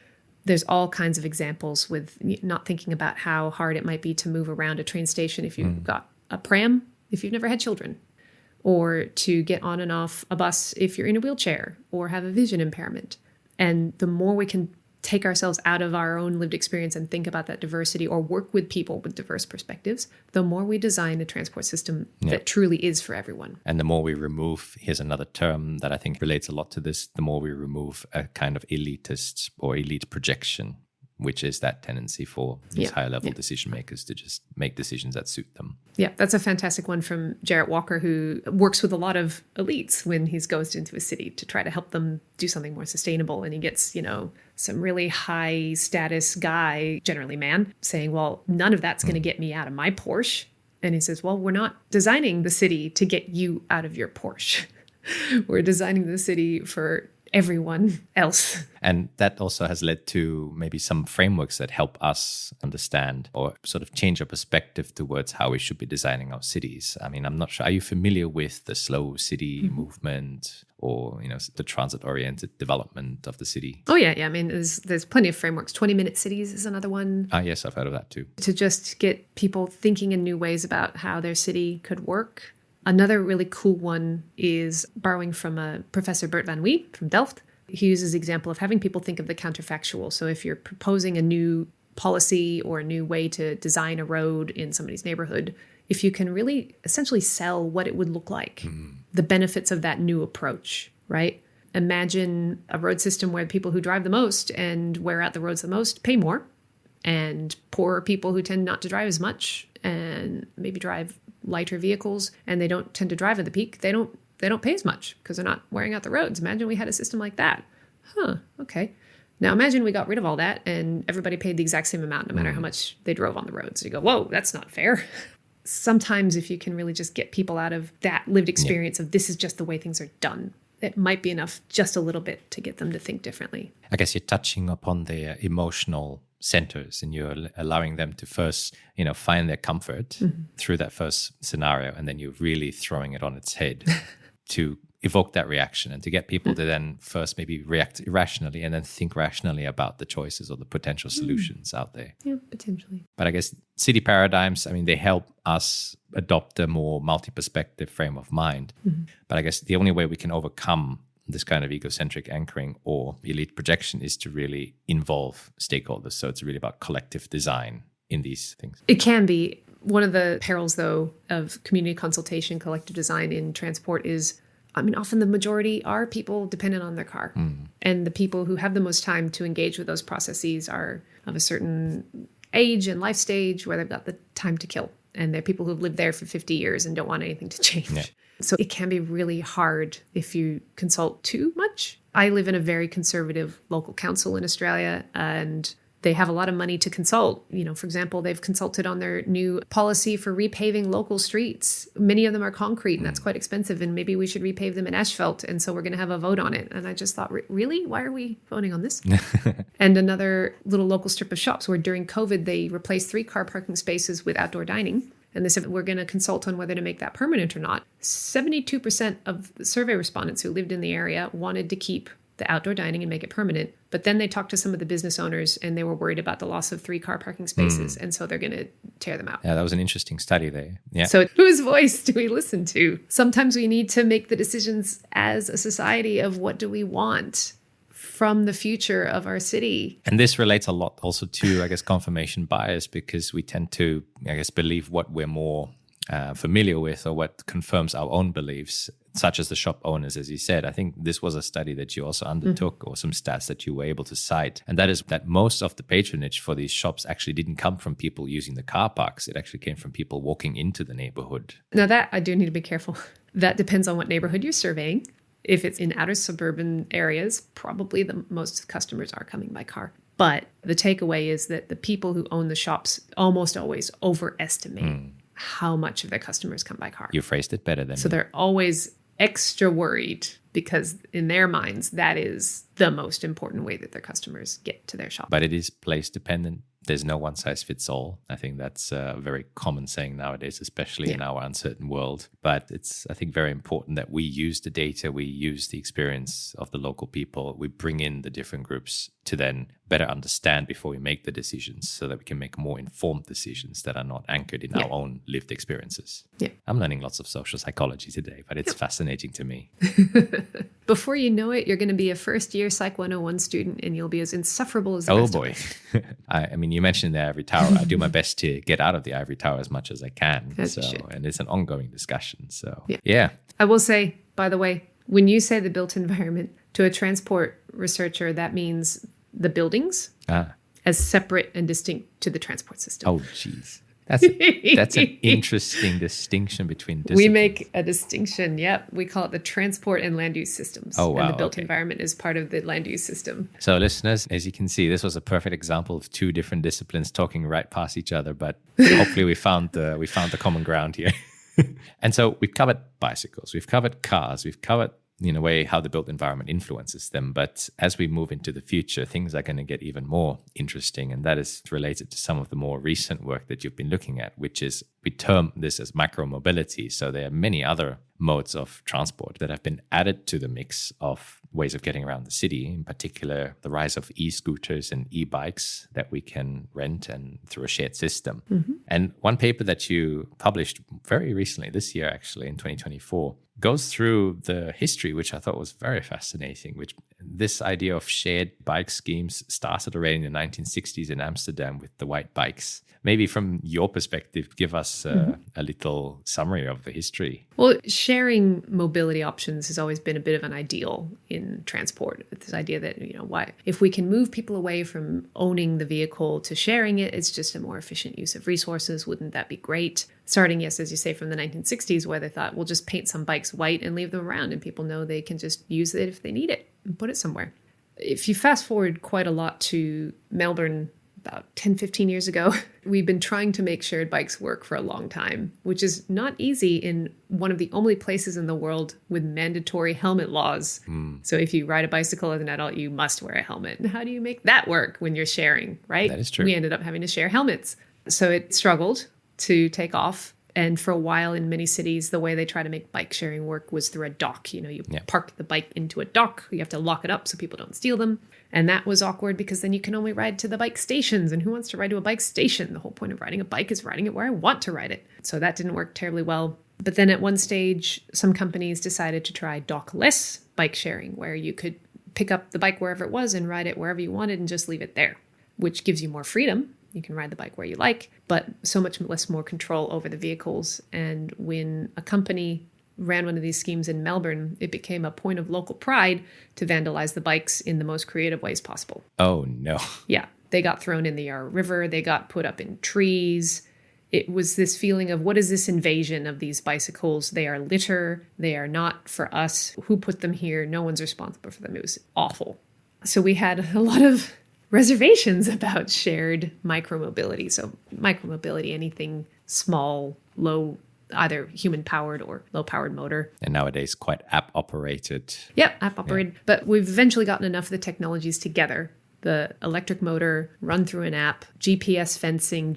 There's all kinds of examples with not thinking about how hard it might be to move around a train station if you've got a pram, if you've never had children, or to get on and off a bus if you're in a wheelchair or have a vision impairment. And the more we can take ourselves out of our own lived experience and think about that diversity or work with people with diverse perspectives, the more we design a transport system that truly is for everyone. And the more we remove, here's another term that I think relates a lot to this, the more we remove a kind of elitist or elite projection, which is that tendency for these higher level decision makers to just make decisions that suit them. Yeah, that's a fantastic one from Jarrett Walker, who works with a lot of elites when he goes into a city to try to help them do something more sustainable. And he gets, some really high status guy, generally man, saying, well, none of that's going to get me out of my Porsche. And he says, well, we're not designing the city to get you out of your Porsche. We're designing the city for everyone else. And that also has led to maybe some frameworks that help us understand or sort of change our perspective towards how we should be designing our cities. I mean, I'm not sure. Are you familiar with the slow city movement or, the transit-oriented development of the city? Oh, yeah. I mean, there's plenty of frameworks. 20-minute cities is another one. Yes, I've heard of that too. To just get people thinking in new ways about how their city could work. Another really cool one is borrowing from Professor Bert van Wijk from Delft. He uses the example of having people think of the counterfactual. So if you're proposing a new policy or a new way to design a road in somebody's neighborhood, if you can really essentially sell what it would look like, the benefits of that new approach, right? Imagine a road system where people who drive the most and wear out the roads the most pay more, and poorer people who tend not to drive as much and maybe drive lighter vehicles and they don't tend to drive at the peak, they don't pay as much because they're not wearing out the roads. Imagine we had a system like that. Okay. Now imagine we got rid of all that and everybody paid the exact same amount no matter how much they drove on the roads. So you go, whoa, that's not fair. Sometimes if you can really just get people out of that lived experience of this is just the way things are done, it might be enough just a little bit to get them to think differently. I guess you're touching upon their emotional centers and you're allowing them to first, find their comfort through that first scenario. And then you're really throwing it on its head to evoke that reaction and to get people to then first maybe react irrationally and then think rationally about the choices or the potential solutions out there. Yeah, potentially. But I guess city paradigms, they help us adopt a more multi-perspective frame of mind. But I guess the only way we can overcome this kind of egocentric anchoring or elite projection is to really involve stakeholders. So it's really about collective design in these things. It can be. One of the perils, though, of community consultation, collective design in transport is, often the majority are people dependent on their car. And the people who have the most time to engage with those processes are of a certain age and life stage where they've got the time to kill. And they're people who've lived there for 50 years and don't want anything to change. Yeah. So it can be really hard if you consult too much. I live in a very conservative local council in Australia, and they have a lot of money to consult. For example, they've consulted on their new policy for repaving local streets. Many of them are concrete, and that's quite expensive, and maybe we should repave them in asphalt. And so we're going to have a vote on it. And I just thought, really? Why are we voting on this? And another little local strip of shops where during COVID, they replaced 3 car parking spaces with outdoor dining. And they said, we're going to consult on whether to make that permanent or not. 72% of the survey respondents who lived in the area wanted to keep the outdoor dining and make it permanent. But then they talked to some of the business owners and they were worried about the loss of 3 car parking spaces. And so they're going to tear them out. Yeah, that was an interesting study there. Yeah. So whose voice do we listen to? Sometimes we need to make the decisions as a society of what do we want from the future of our city. And this relates a lot also to, confirmation bias, because we tend to, believe what we're more familiar with, or what confirms our own beliefs, such as the shop owners, as you said. I think this was a study that you also undertook, or some stats that you were able to cite. And that is that most of the patronage for these shops actually didn't come from people using the car parks. It actually came from people walking into the neighborhood. Now that I do need to be careful. That depends on what neighborhood you're surveying. If it's in outer suburban areas, probably the most customers are coming by car. But the takeaway is that the people who own the shops almost always overestimate how much of their customers come by car. You phrased it better than So me. they're always extra worried because in their minds, that is the most important way that their customers get to their shop. But it is place dependent. There's no one size fits all. I think that's a very common saying nowadays, especially in our uncertain world. But it's, I think, very important that we use the data, we use the experience of the local people, we bring in the different groups to then better understand before we make the decisions, so that we can make more informed decisions that are not anchored in our own lived experiences. Yeah. I'm learning lots of social psychology today, but it's fascinating to me. Before you know it, you're going to be a first-year Psych 101 student, and you'll be as insufferable as the Oh rest boy. of us. I mean, you mentioned the ivory tower. I do my best to get out of the ivory tower as much as I can. As you should. And it's an ongoing discussion. So, Yeah. yeah. I will say, by the way, when you say the built environment, to a transport researcher, that means the buildings as separate and distinct to the transport system. Oh, geez. That's an interesting distinction between disciplines. We make a distinction. Yep. We call it the transport and land use systems. Oh, wow. And the built environment is part of the land use system. So listeners, as you can see, this was a perfect example of two different disciplines talking right past each other, but hopefully we found the common ground here. And so we've covered bicycles, we've covered cars, we've covered, in a way, how the built environment influences them. But as we move into the future, things are going to get even more interesting. And that is related to some of the more recent work that you've been looking at, which is, we term this as micromobility. So there are many other modes of transport that have been added to the mix of ways of getting around the city, in particular, the rise of e-scooters and e-bikes that we can rent and through a shared system. Mm-hmm. And one paper that you published very recently, this year actually, in 2024, goes through the history, which I thought was very fascinating, which this idea of shared bike schemes started already in the 1960s in Amsterdam with the white bikes. Maybe from your perspective, give us a little summary of the history. Well, sharing mobility options has always been a bit of an ideal in transport. This idea that, why, if we can move people away from owning the vehicle to sharing it, it's just a more efficient use of resources. Wouldn't that be great? Starting, yes, as you say, from the 1960s, where they thought, we'll just paint some bikes white and leave them around, and people know they can just use it if they need it and put it somewhere. If you fast forward quite a lot to Melbourne, about 10, 15 years ago, we've been trying to make shared bikes work for a long time, which is not easy in one of the only places in the world with mandatory helmet laws. So if you ride a bicycle as an adult, you must wear a helmet. And how do you make that work when you're sharing, right? That is true. We ended up having to share helmets. So it struggled to take off. And for a while in many cities, the way they try to make bike sharing work was through a dock. You park the bike into a dock. You have to lock it up so people don't steal them. And that was awkward because then you can only ride to the bike stations. And who wants to ride to a bike station? The whole point of riding a bike is riding it where I want to ride it. So that didn't work terribly well. But then at one stage, some companies decided to try dockless bike sharing, where you could pick up the bike wherever it was and ride it wherever you wanted and just leave it there, which gives you more freedom. You can ride the bike where you like, but so much less more control over the vehicles. And when a company ran one of these schemes in Melbourne, it became a point of local pride to vandalize the bikes in the most creative ways possible. Oh, no. Yeah. They got thrown in the Yarra River. They got put up in trees. It was this feeling of, what is this invasion of these bicycles? They are litter. They are not for us. Who put them here? No one's responsible for them. It was awful. So we had a lot of reservations about shared micromobility. So micromobility, anything small, low, either human-powered or low-powered motor. And nowadays quite app-operated. Yep, app-operated. Yeah. But we've eventually gotten enough of the technologies together. The electric motor run through an app, GPS fencing,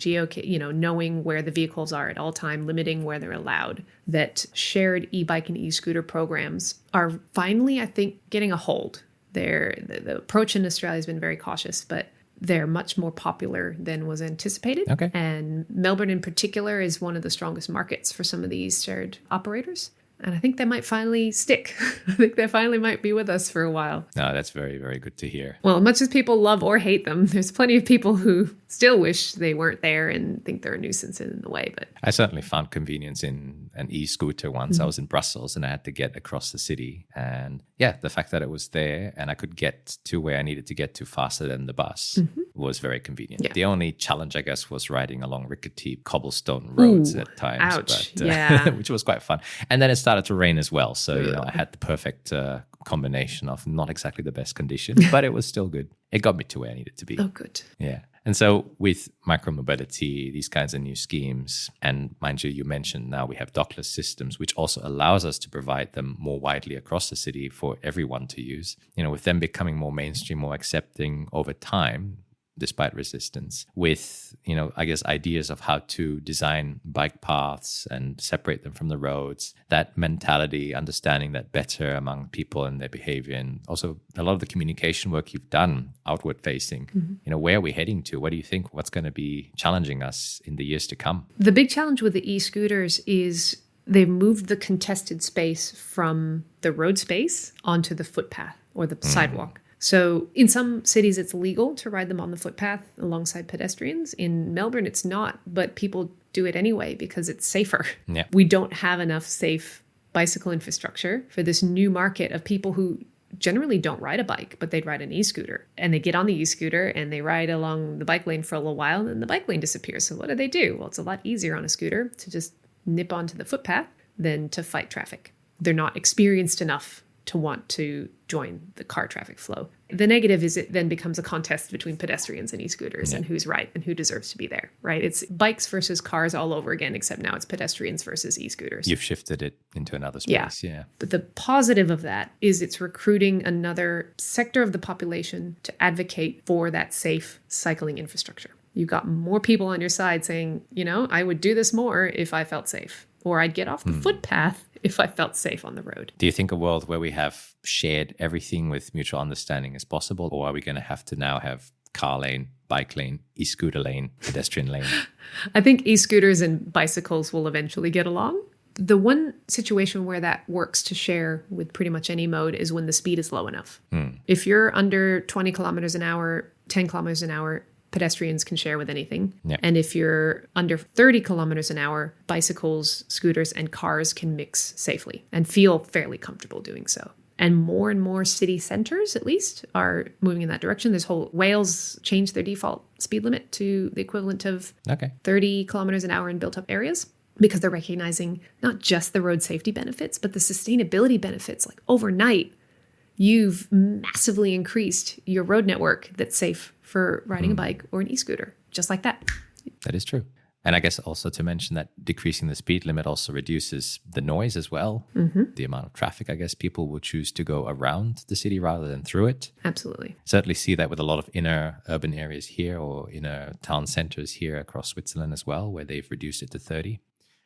knowing where the vehicles are at all time, limiting where they're allowed, that shared e-bike and e-scooter programs are finally, I think, getting a hold. The approach in Australia has been very cautious, but they're much more popular than was anticipated. Okay. And Melbourne in particular is one of the strongest markets for some of these shared operators. And I think they might finally stick. I think they finally might be with us for a while. No, that's very, very good to hear. Well, much as people love or hate them, there's plenty of people who still wish they weren't there and think they're a nuisance in the way. But I certainly found convenience in an e-scooter once. I was in Brussels and I had to get across the city. And yeah, the fact that it was there and I could get to where I needed to get to faster than the bus was very convenient. Yeah. The only challenge, I guess, was riding along rickety cobblestone roads at times. Ouch. But, Yeah. which was quite fun. And then it started to rain as well. So, I had the perfect combination of not exactly the best conditions, but it was still good. It got me to where I needed to be. oh, good. Yeah. And so with micromobility, these kinds of new schemes, and mind you, you mentioned now we have dockless systems, which also allows us to provide them more widely across the city for everyone to use. With them becoming more mainstream, more accepting over time, despite resistance, with, I guess, ideas of how to design bike paths and separate them from the roads, that mentality, understanding that better among people and their behavior, and also a lot of the communication work you've done outward facing, where are we heading to? What do you think? What's going to be challenging us in the years to come? The big challenge with the e-scooters is they've moved the contested space from the road space onto the footpath or the sidewalk. So in some cities, it's legal to ride them on the footpath alongside pedestrians. In Melbourne, it's not, but people do it anyway because it's safer. Yeah. We don't have enough safe bicycle infrastructure for this new market of people who generally don't ride a bike, but they'd ride an e-scooter. And they get on the e-scooter and they ride along the bike lane for a little while, and then the bike lane disappears. So what do? Well, it's a lot easier on a scooter to just nip onto the footpath than to fight traffic. They're not experienced enough to want to join the car traffic flow. The negative is it then becomes a contest between pedestrians and e-scooters and who's right and who deserves to be there, right? It's bikes versus cars all over again, except now it's pedestrians versus e-scooters. You've shifted it into another space, yeah. But the positive of that is it's recruiting another sector of the population to advocate for that safe cycling infrastructure. You've got more people on your side saying, I would do this more if I felt safe, or I'd get off the footpath if I felt safe on the road. Do you think a world where we have shared everything with mutual understanding is possible? Or are we going to have to now have car lane, bike lane, e-scooter lane, pedestrian lane? I think e-scooters and bicycles will eventually get along. The one situation where that works to share with pretty much any mode is when the speed is low enough. If you're under 20 kilometers an hour, 10 kilometers an hour, pedestrians can share with anything. Yeah. And if you're under 30 kilometers an hour, bicycles, scooters, and cars can mix safely and feel fairly comfortable doing so. And more city centers, at least, are moving in that direction. Wales changed their default speed limit to the equivalent of 30 kilometers an hour in built-up areas, because they're recognizing not just the road safety benefits, but the sustainability benefits. Like overnight, you've massively increased your road network that's safe for riding a bike or an e-scooter, just like that. That is true. And I guess also to mention that decreasing the speed limit also reduces the noise as well. The amount of traffic, I guess people will choose to go around the city rather than through it. Absolutely. Certainly see that with a lot of inner urban areas here or inner town centers here across Switzerland as well, where they've reduced it to 30.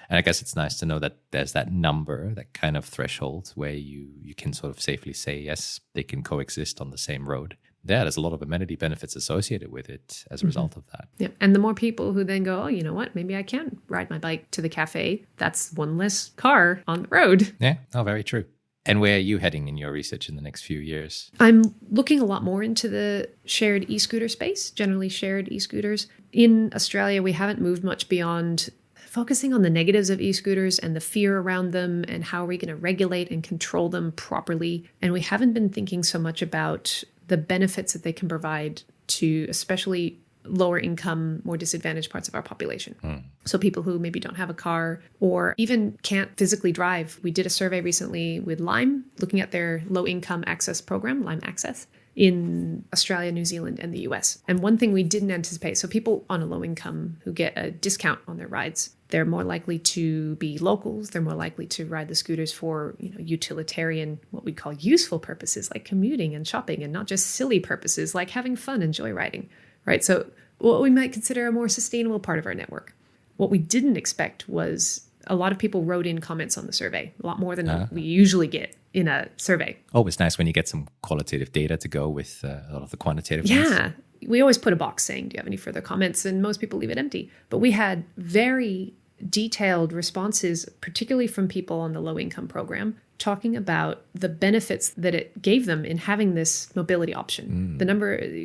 And I guess it's nice to know that there's that number, that kind of threshold where you can sort of safely say, yes, they can coexist on the same road. There's a lot of amenity benefits associated with it as a result of that. Yeah. And the more people who then go, oh, you know what, maybe I can ride my bike to the cafe. That's one less car on the road. Yeah, very true. And where are you heading in your research in the next few years? I'm looking a lot more into the shared e-scooter space, generally shared e-scooters. In Australia, we haven't moved much beyond focusing on the negatives of e-scooters and the fear around them and how are we going to regulate and control them properly. And we haven't been thinking so much about the benefits that they can provide to especially lower income, more disadvantaged parts of our population. So people who maybe don't have a car or even can't physically drive. We did a survey recently with Lime, looking at their low income access program, Lime Access, in Australia, New Zealand, and the US. And one thing we didn't anticipate, so people on a low income who get a discount on their rides, they're more likely to be locals. They're more likely to ride the scooters for, utilitarian, what we call useful purposes like commuting and shopping, and not just silly purposes like having fun and joyriding, right? So what we might consider a more sustainable part of our network. What we didn't expect was a lot of people wrote in comments on the survey, a lot more than we usually get in a survey. Always nice when you get some qualitative data to go with a lot of the quantitative ones. Yeah. We always put a box saying, do you have any further comments? And most people leave it empty. But we had very detailed responses, particularly from people on the low-income program, talking about the benefits that it gave them in having this mobility option.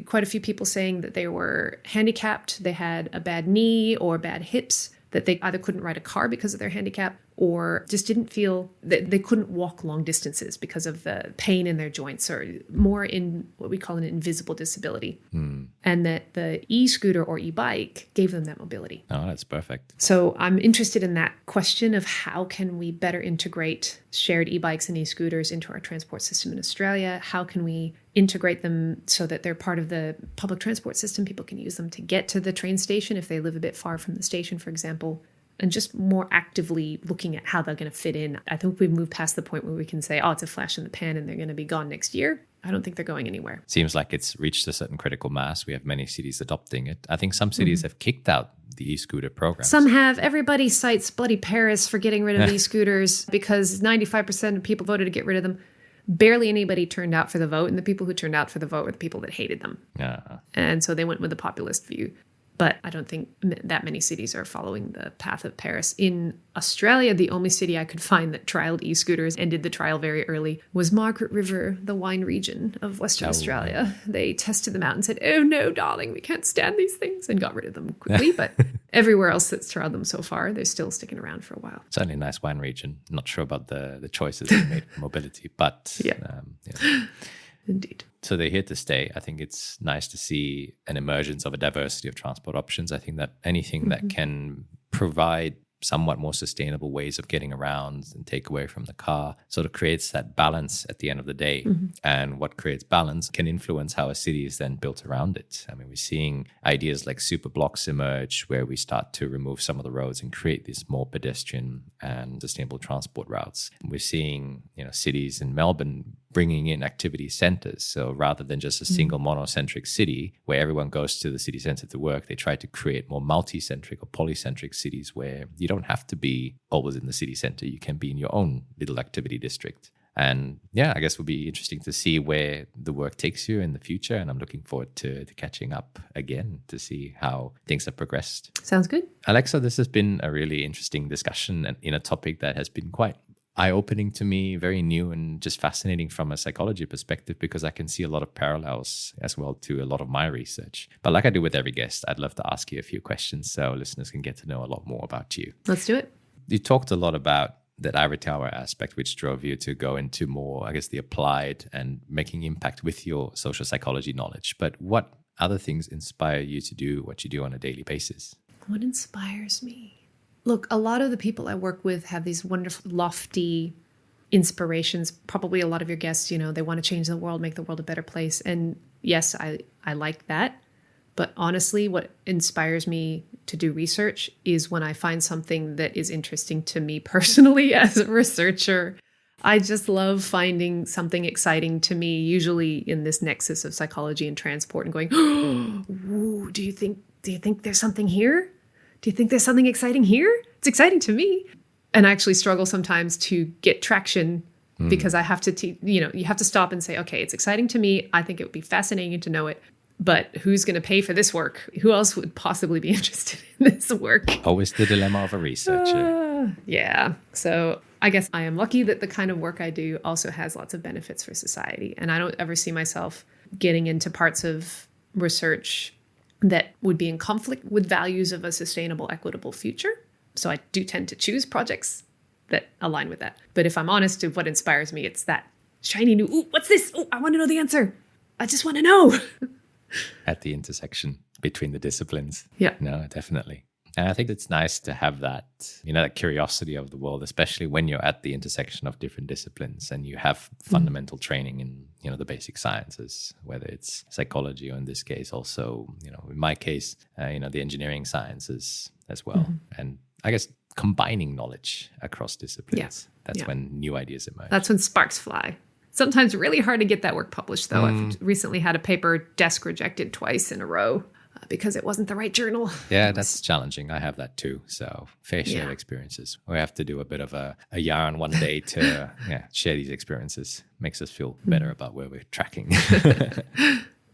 Quite a few people saying that they were handicapped, they had a bad knee or bad hips, that they either couldn't ride a car because of their handicap or just didn't feel that they couldn't walk long distances because of the pain in their joints, or more in what we call an invisible disability. And that the e-scooter or e-bike gave them that mobility. Oh, that's perfect. So I'm interested in that question of how can we better integrate shared e-bikes and e-scooters into our transport system in Australia? How can we integrate them so that they're part of the public transport system? People can use them to get to the train station if they live a bit far from the station, for example. And just more actively looking at how they're going to fit in. I think we've moved past the point where we can say, oh, it's a flash in the pan and they're going to be gone next year. I don't think they're going anywhere. Seems like it's reached a certain critical mass. We have many cities adopting it. I think some cities have kicked out the e-scooter program. Some have. Everybody cites bloody Paris for getting rid of e-scooters because 95% of people voted to get rid of them. Barely anybody turned out for the vote. And the people who turned out for the vote were the people that hated them. Yeah. And so they went with the populist view. But I don't think that many cities are following the path of Paris. In Australia, the only city I could find that trialed e-scooters and did the trial very early was Margaret River, the wine region of Western Australia. They tested them out and said, oh no, darling, we can't stand these things, and got rid of them quickly. But everywhere else that's trialed them so far, they're still sticking around for a while. Certainly a nice wine region. Not sure about the choices they made for mobility, but yeah. Indeed. So they're here to stay. I think it's nice to see an emergence of a diversity of transport options. I think that anything that can provide somewhat more sustainable ways of getting around and take away from the car sort of creates that balance at the end of the day. And what creates balance can influence how a city is then built around it. I mean, we're seeing ideas like super blocks emerge where we start to remove some of the roads and create these more pedestrian and sustainable transport routes. And we're seeing, cities in Melbourne bringing in activity centers. So rather than just a single monocentric city where everyone goes to the city center to work, they try to create more multicentric or polycentric cities where you don't have to be always in the city center. You can be in your own little activity district. And I guess it will be interesting to see where the work takes you in the future. And I'm looking forward to catching up again to see how things have progressed. Sounds good. Alexa, this has been a really interesting discussion in a topic that has been quite eye-opening to me, very new and just fascinating from a psychology perspective, because I can see a lot of parallels as well to a lot of my research. But like I do with every guest, I'd love to ask you a few questions so listeners can get to know a lot more about you. Let's do it. You talked a lot about that ivory tower aspect, which drove you to go into more, I guess, the applied and making impact with your social psychology knowledge. But what other things inspire you to do what you do on a daily basis? What inspires me? Look, a lot of the people I work with have these wonderful, lofty inspirations. Probably a lot of your guests, they want to change the world, make the world a better place. And yes, I like that. But honestly, what inspires me to do research is when I find something that is interesting to me personally as a researcher. I just love finding something exciting to me, usually in this nexus of psychology and transport, and going, oh, do you think there's something here? Do you think there's something exciting here? It's exciting to me. And I actually struggle sometimes to get traction because I have to, you have to stop and say, okay, it's exciting to me. I think it would be fascinating to know it. But who's going to pay for this work? Who else would possibly be interested in this work? Always the dilemma of a researcher. Yeah. So I guess I am lucky that the kind of work I do also has lots of benefits for society. And I don't ever see myself getting into parts of research that would be in conflict with values of a sustainable, equitable future. So I do tend to choose projects that align with that. But if I'm honest with what inspires me, it's that shiny new, ooh, what's this? Oh, I want to know the answer. I just want to know. At the intersection between the disciplines. Yeah. No, definitely. And I think it's nice to have that, that curiosity of the world, especially when you're at the intersection of different disciplines and you have fundamental training in, the basic sciences, whether it's psychology or in this case also, in my case, the engineering sciences as well. And I guess combining knowledge across disciplines, that's when new ideas emerge. That's when sparks fly. Sometimes really hard to get that work published, though. I've recently had a paper desk rejected twice in a row because it wasn't the right journal. Yeah, that's challenging. I have that too. So fair share of experiences. We have to do a bit of a yarn one day to share these experiences. Makes us feel better about where we're tracking.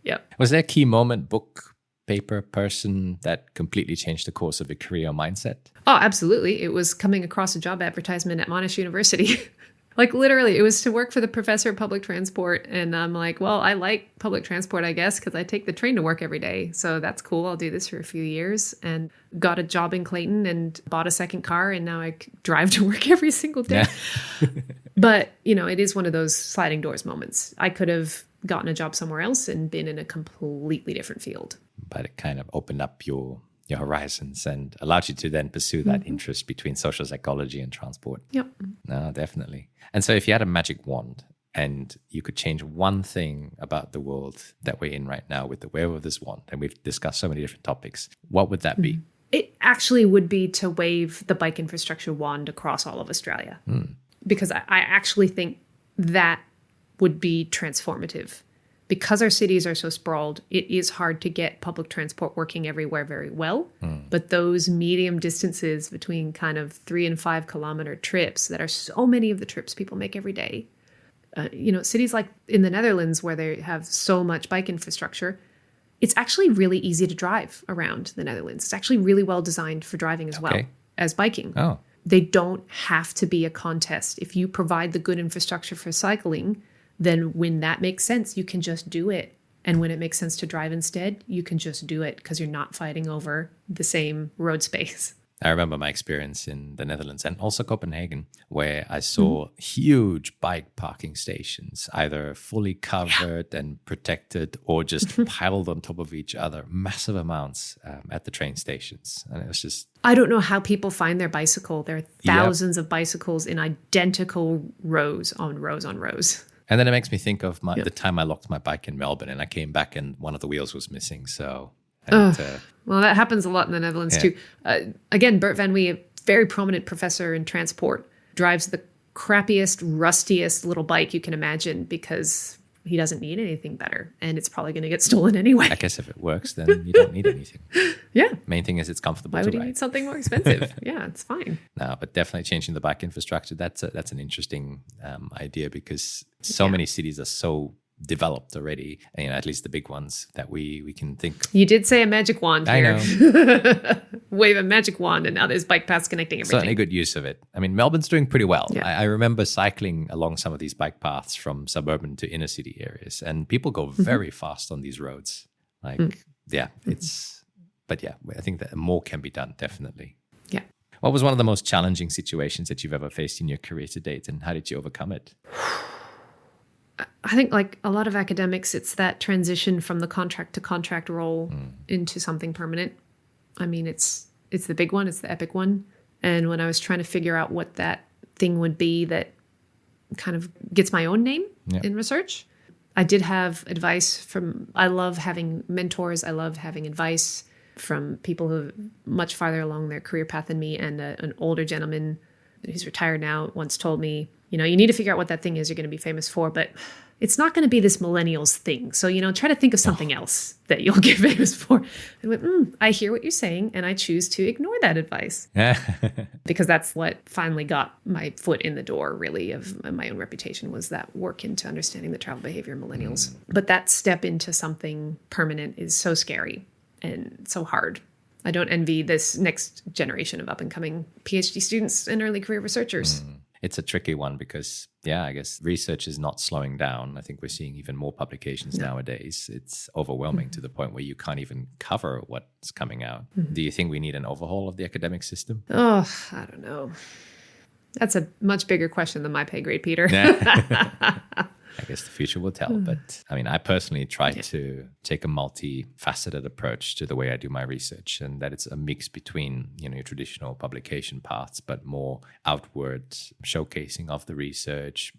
Yep. Was there a key moment, book, paper person that completely changed the course of your career or mindset? Oh, absolutely. It was coming across a job advertisement at Monash University. Like literally, it was to work for the professor of public transport. And I'm like, well, I like public transport, I guess, because I take the train to work every day. So that's cool. I'll do this for a few years. And got a job in Clayton and bought a second car. And now I drive to work every single day. Yeah. But, it is one of those sliding doors moments. I could have gotten a job somewhere else and been in a completely different field. But it kind of opened up your horizons and allowed you to then pursue that interest between social psychology and transport. Yep. No, definitely. And so if you had a magic wand and you could change one thing about the world that we're in right now with the wave of this wand, and we've discussed so many different topics, what would that be? It actually would be to wave the bike infrastructure wand across all of Australia. Because I actually think that would be transformative. Because our cities are so sprawled, it is hard to get public transport working everywhere very well. But those medium distances between kind of 3 and 5 kilometer trips that are so many of the trips people make every day, cities like in the Netherlands where they have so much bike infrastructure, it's actually really easy to drive around the Netherlands. It's actually really well designed for driving as well as biking. Oh. They don't have to be a contest. If you provide the good infrastructure for cycling, then when that makes sense, you can just do it. And when it makes sense to drive instead, you can just do it because you're not fighting over the same road space. I remember my experience in the Netherlands and also Copenhagen, where I saw huge bike parking stations, either fully covered and protected or just piled on top of each other, massive amounts at the train stations. And it was just... I don't know how people find their bicycle. There are thousands of bicycles in identical rows on rows on rows. And then it makes me think of the time I locked my bike in Melbourne and I came back and one of the wheels was missing. So, well, that happens a lot in the Netherlands too. Again, Bert Van Wee, a very prominent professor in transport, drives the crappiest, rustiest little bike you can imagine because he doesn't need anything better. And it's probably going to get stolen anyway. I guess if it works, then you don't need anything. Yeah. Main thing is it's comfortable Why to would ride. you need something more expensive? Yeah, it's fine. No, but definitely changing the bike infrastructure, that's an interesting idea because so many cities are so developed already, and at least the big ones that we can think. You did say a magic wand here. I know. Wave a magic wand and now there's bike paths connecting everything. Certainly good use of it. I mean, Melbourne's doing pretty well. Yeah. I remember cycling along some of these bike paths from suburban to inner city areas, and people go very fast on these roads. But I think that more can be done, definitely. Yeah. What was one of the most challenging situations that you've ever faced in your career to date, and how did you overcome it? I think like a lot of academics, it's that transition from the contract to contract role into something permanent. I mean, it's the big one. It's the epic one. And when I was trying to figure out what that thing would be that kind of gets my own name in research, I did have advice I love having mentors. I love having advice from people who are much farther along their career path than me. And an older gentleman who's retired now once told me, you need to figure out what that thing is you're going to be famous for, but it's not going to be this millennials thing. So, try to think of something else that you'll get famous for. I went, I hear what you're saying, and I choose to ignore that advice. Because that's what finally got my foot in the door, really, of my own reputation, was that work into understanding the travel behavior of millennials. But that step into something permanent is so scary and so hard. I don't envy this next generation of up-and-coming PhD students and early career researchers. It's a tricky one because, I guess research is not slowing down. I think we're seeing even more publications nowadays. It's overwhelming to the point where you can't even cover what's coming out. Do you think we need an overhaul of the academic system? Oh, I don't know. That's a much bigger question than my pay grade, Peter. I guess the future will tell. But I mean, I personally try to take a multifaceted approach to the way I do my research, and that it's a mix between, your traditional publication paths, but more outward showcasing of the research,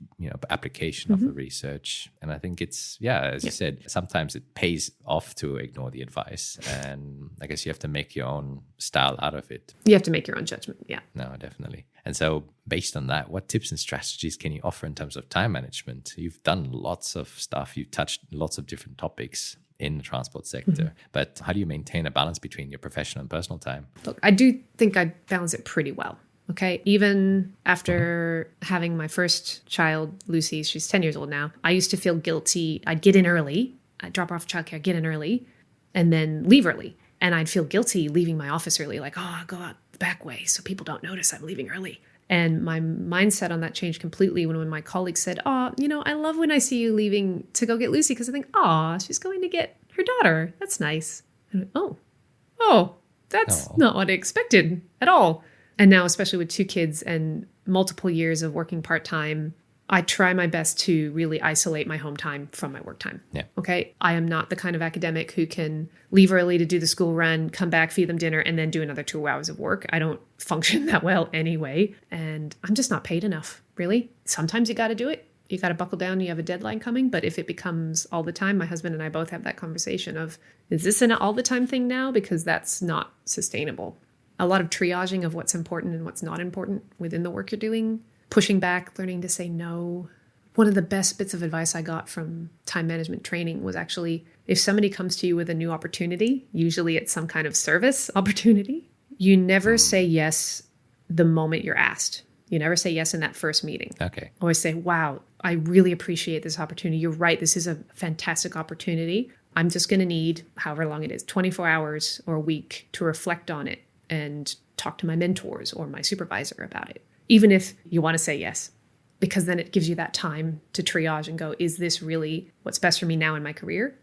application of the research. And I think it's, as you said, sometimes it pays off to ignore the advice. And I guess you have to make your own style out of it. You have to make your own judgment. Yeah. No, definitely. And so based on that, what tips and strategies can you offer in terms of time management? You've done lots of stuff. You've touched lots of different topics in the transport sector. But how do you maintain a balance between your professional and personal time? Look, I do think I balance it pretty well. Okay. Even after having my first child, Lucy, she's 10 years old now, I used to feel guilty. I'd get in early. I'd drop her off childcare, get in early. and then leave early. And I'd feel guilty leaving my office early, like, oh, I'll go out the back way so people don't notice I'm leaving early. And my mindset on that changed completely when my colleagues said, oh, I love when I see you leaving to go get Lucy, because I think, oh, she's going to get her daughter. That's nice. And I went, that's not what I expected at all. And now, especially with 2 kids and multiple years of working part-time, I try my best to really isolate my home time from my work time. Yeah. Okay. I am not the kind of academic who can leave early to do the school run, come back, feed them dinner, and then do another 2 hours of work. I don't function that well anyway. And I'm just not paid enough, really. Sometimes you got to do it. You got to buckle down. You have a deadline coming. But if it becomes all the time, my husband and I both have that conversation of, is this an all the time thing now? Because that's not sustainable. A lot of triaging of what's important and what's not important within the work you're doing. Pushing back, learning to say no. One of the best bits of advice I got from time management training was actually, if somebody comes to you with a new opportunity, usually it's some kind of service opportunity, you never say yes the moment you're asked. You never say yes in that first meeting. Okay. Always say, wow, I really appreciate this opportunity. You're right. This is a fantastic opportunity. I'm just going to need however long it is, 24 hours or a week to reflect on it and talk to my mentors or my supervisor about it. Even if you want to say yes, because then it gives you that time to triage and go, is this really what's best for me now in my career?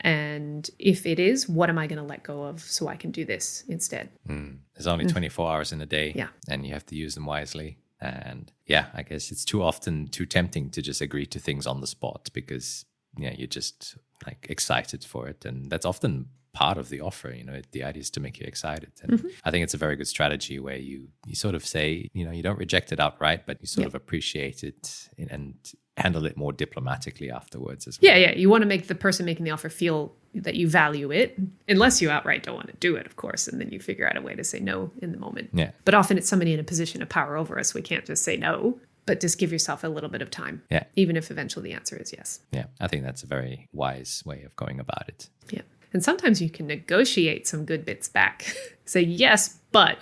And if it is, what am I going to let go of so I can do this instead? There's only 24 hours in a day, Yeah. And you have to use them wisely. And yeah, I guess it's too often too tempting to just agree to things on the spot because you're just like excited for it. And that's often part of the offer, the idea is to make you excited. And I think it's a very good strategy where you sort of say, you don't reject it outright, but you sort of appreciate it and handle it more diplomatically afterwards as well. Yeah. You want to make the person making the offer feel that you value it, unless you outright don't want to do it, of course. And then you figure out a way to say no in the moment. Yeah. But often it's somebody in a position of power over us. We can't just say no, but just give yourself a little bit of time. Yeah. Even if eventually the answer is yes. Yeah. I think that's a very wise way of going about it. Yeah. And sometimes you can negotiate some good bits back. Say, yes, but,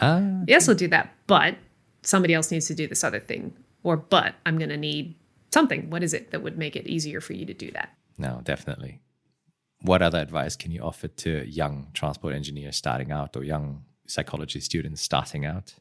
yes, we'll do that, but somebody else needs to do this other thing. Or, but I'm going to need something. What is it that would make it easier for you to do that? No, definitely. What other advice can you offer to young transport engineers starting out or young psychology students starting out?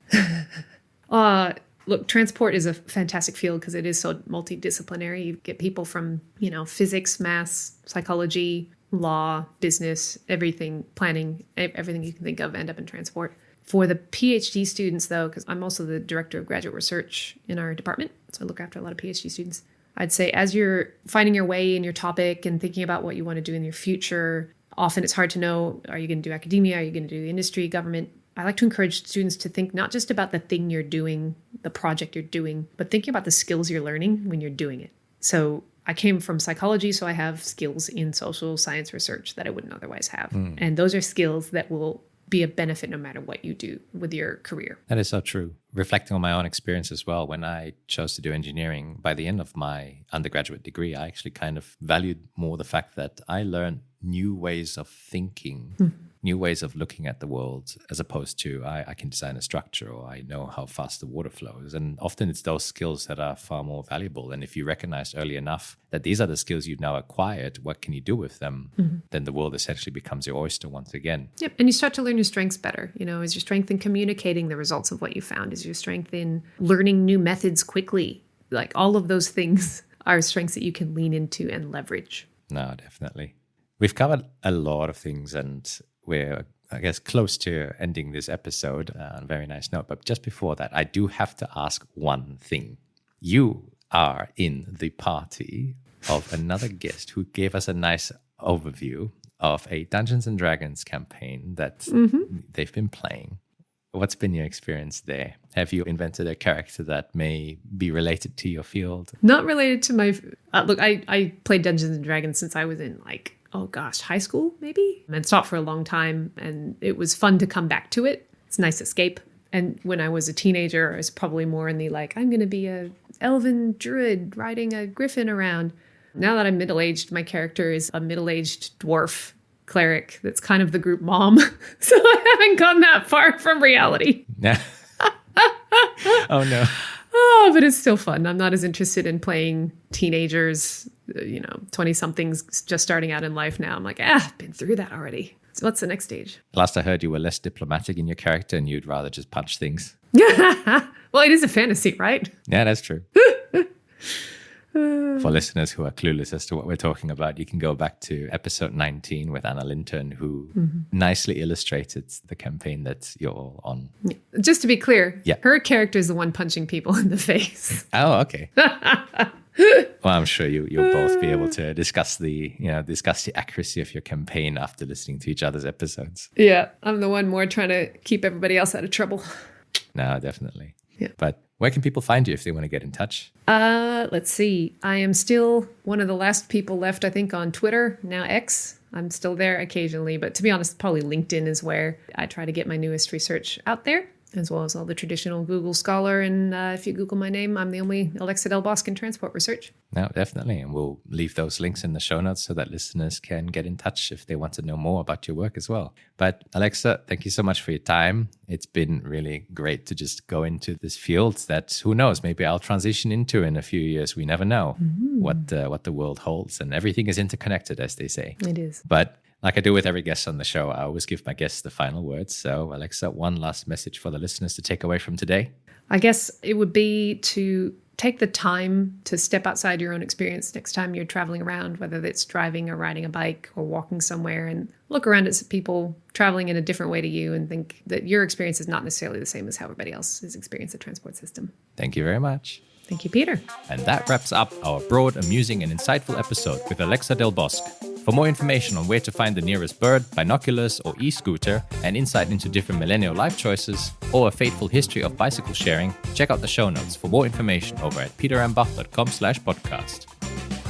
Look, transport is a fantastic field because it is so multidisciplinary. You get people from, physics, maths, psychology, law, business, everything, planning, everything you can think of end up in transport. For the PhD students, though, because I'm also the director of graduate research in our department, so I look after a lot of PhD students, I'd say as you're finding your way in your topic and thinking about what you want to do in your future, often it's hard to know, are you going to do academia? Are you going to do industry, government? I like to encourage students to think not just about the thing you're doing, the project you're doing, but thinking about the skills you're learning when you're doing it. So I came from psychology, so I have skills in social science research that I wouldn't otherwise have. And those are skills that will be a benefit no matter what you do with your career. That is so true. Reflecting on my own experience as well, when I chose to do engineering, by the end of my undergraduate degree, I actually kind of valued more the fact that I learned new ways of thinking, new ways of looking at the world, as opposed to I can design a structure or I know how fast the water flows. And often it's those skills that are far more valuable. And if you recognize early enough that these are the skills you've now acquired, what can you do with them? Then the world essentially becomes your oyster once again. Yep. And you start to learn your strengths better. Is your strength in communicating the results of what you found? Is your strength in learning new methods quickly? Like all of those things are strengths that you can lean into and leverage. No, definitely. We've covered a lot of things and we're, I guess, close to ending this episode on a very nice note. But just before that, I do have to ask one thing. You are in the party of another guest who gave us a nice overview of a Dungeons & Dragons campaign that they've been playing. What's been your experience there? Have you invented a character that may be related to your field? Not related to my... look, I played Dungeons & Dragons since I was in high school, maybe? And stopped for a long time. And it was fun to come back to it. It's a nice escape. And when I was a teenager, I was probably more in the I'm going to be a elven druid riding a griffin around. Now that I'm middle-aged, my character is a middle-aged dwarf cleric that's kind of the group mom. So I haven't gone that far from reality. Oh, no. Oh, but it's still fun. I'm not as interested in playing teenagers, 20-somethings just starting out in life now. I'm like, I've been through that already. So what's the next stage? Last I heard, you were less diplomatic in your character and you'd rather just punch things. Well, it is a fantasy, right? Yeah, that's true. For listeners who are clueless as to what we're talking about, you can go back to episode 19 with Anna Linton, who nicely illustrated the campaign that you're all on. Just to be clear, Yeah. her character is the one punching people in the face. Oh, okay. Well, I'm sure you'll both be able to discuss the accuracy of your campaign after listening to each other's episodes. Yeah, I'm the one more trying to keep everybody else out of trouble. No, definitely. Yeah. But where can people find you if they want to get in touch? Let's see. I am still one of the last people left, I think, on Twitter, now X. I'm still there occasionally, but to be honest, probably LinkedIn is where I try to get my newest research out there, as well as all the traditional Google Scholar. And if you Google my name, I'm the only Alexa Delbosc in transport research. No, definitely. And we'll leave those links in the show notes so that listeners can get in touch if they want to know more about your work as well. But Alexa, thank you so much for your time. It's been really great to just go into this field that, who knows, maybe I'll transition into in a few years. We never know what the world holds. And everything is interconnected, as they say. It is. But like I do with every guest on the show, I always give my guests the final words. So, Alexa, one last message for the listeners to take away from today. I guess it would be to take the time to step outside your own experience next time you're traveling around, whether it's driving or riding a bike or walking somewhere, and look around at some people traveling in a different way to you and think that your experience is not necessarily the same as how everybody else's experience the transport system. Thank you very much. Thank you, Peter. And that wraps up our broad, amusing, and insightful episode with Alexa Delbosc. For more information on where to find the nearest bird, binoculars, or e-scooter, and insight into different millennial life choices, or a fateful history of bicycle sharing, check out the show notes for more information over at peterambach.com/podcast.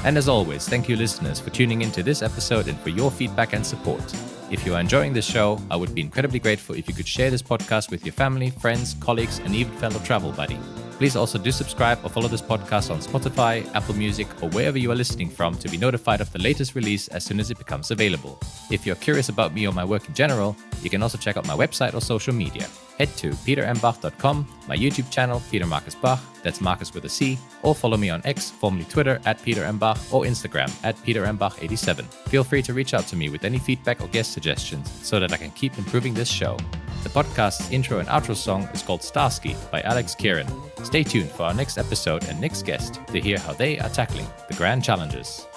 And as always, thank you listeners for tuning into this episode and for your feedback and support. If you are enjoying this show, I would be incredibly grateful if you could share this podcast with your family, friends, colleagues, and even fellow travel buddy. Please also do subscribe or follow this podcast on Spotify, Apple Music, or wherever you are listening from to be notified of the latest release as soon as it becomes available. If you're curious about me or my work in general, you can also check out my website or social media. Head to petermbach.com, my YouTube channel, Peter Marcus Bach, that's Marcus with a C, or follow me on X, formerly Twitter, @petermbach, or Instagram, @petermbach87. Feel free to reach out to me with any feedback or guest suggestions so that I can keep improving this show. The podcast's intro and outro song is called Starsky by Alex Kieran. Stay tuned for our next episode and next guest to hear how they are tackling the grand challenges.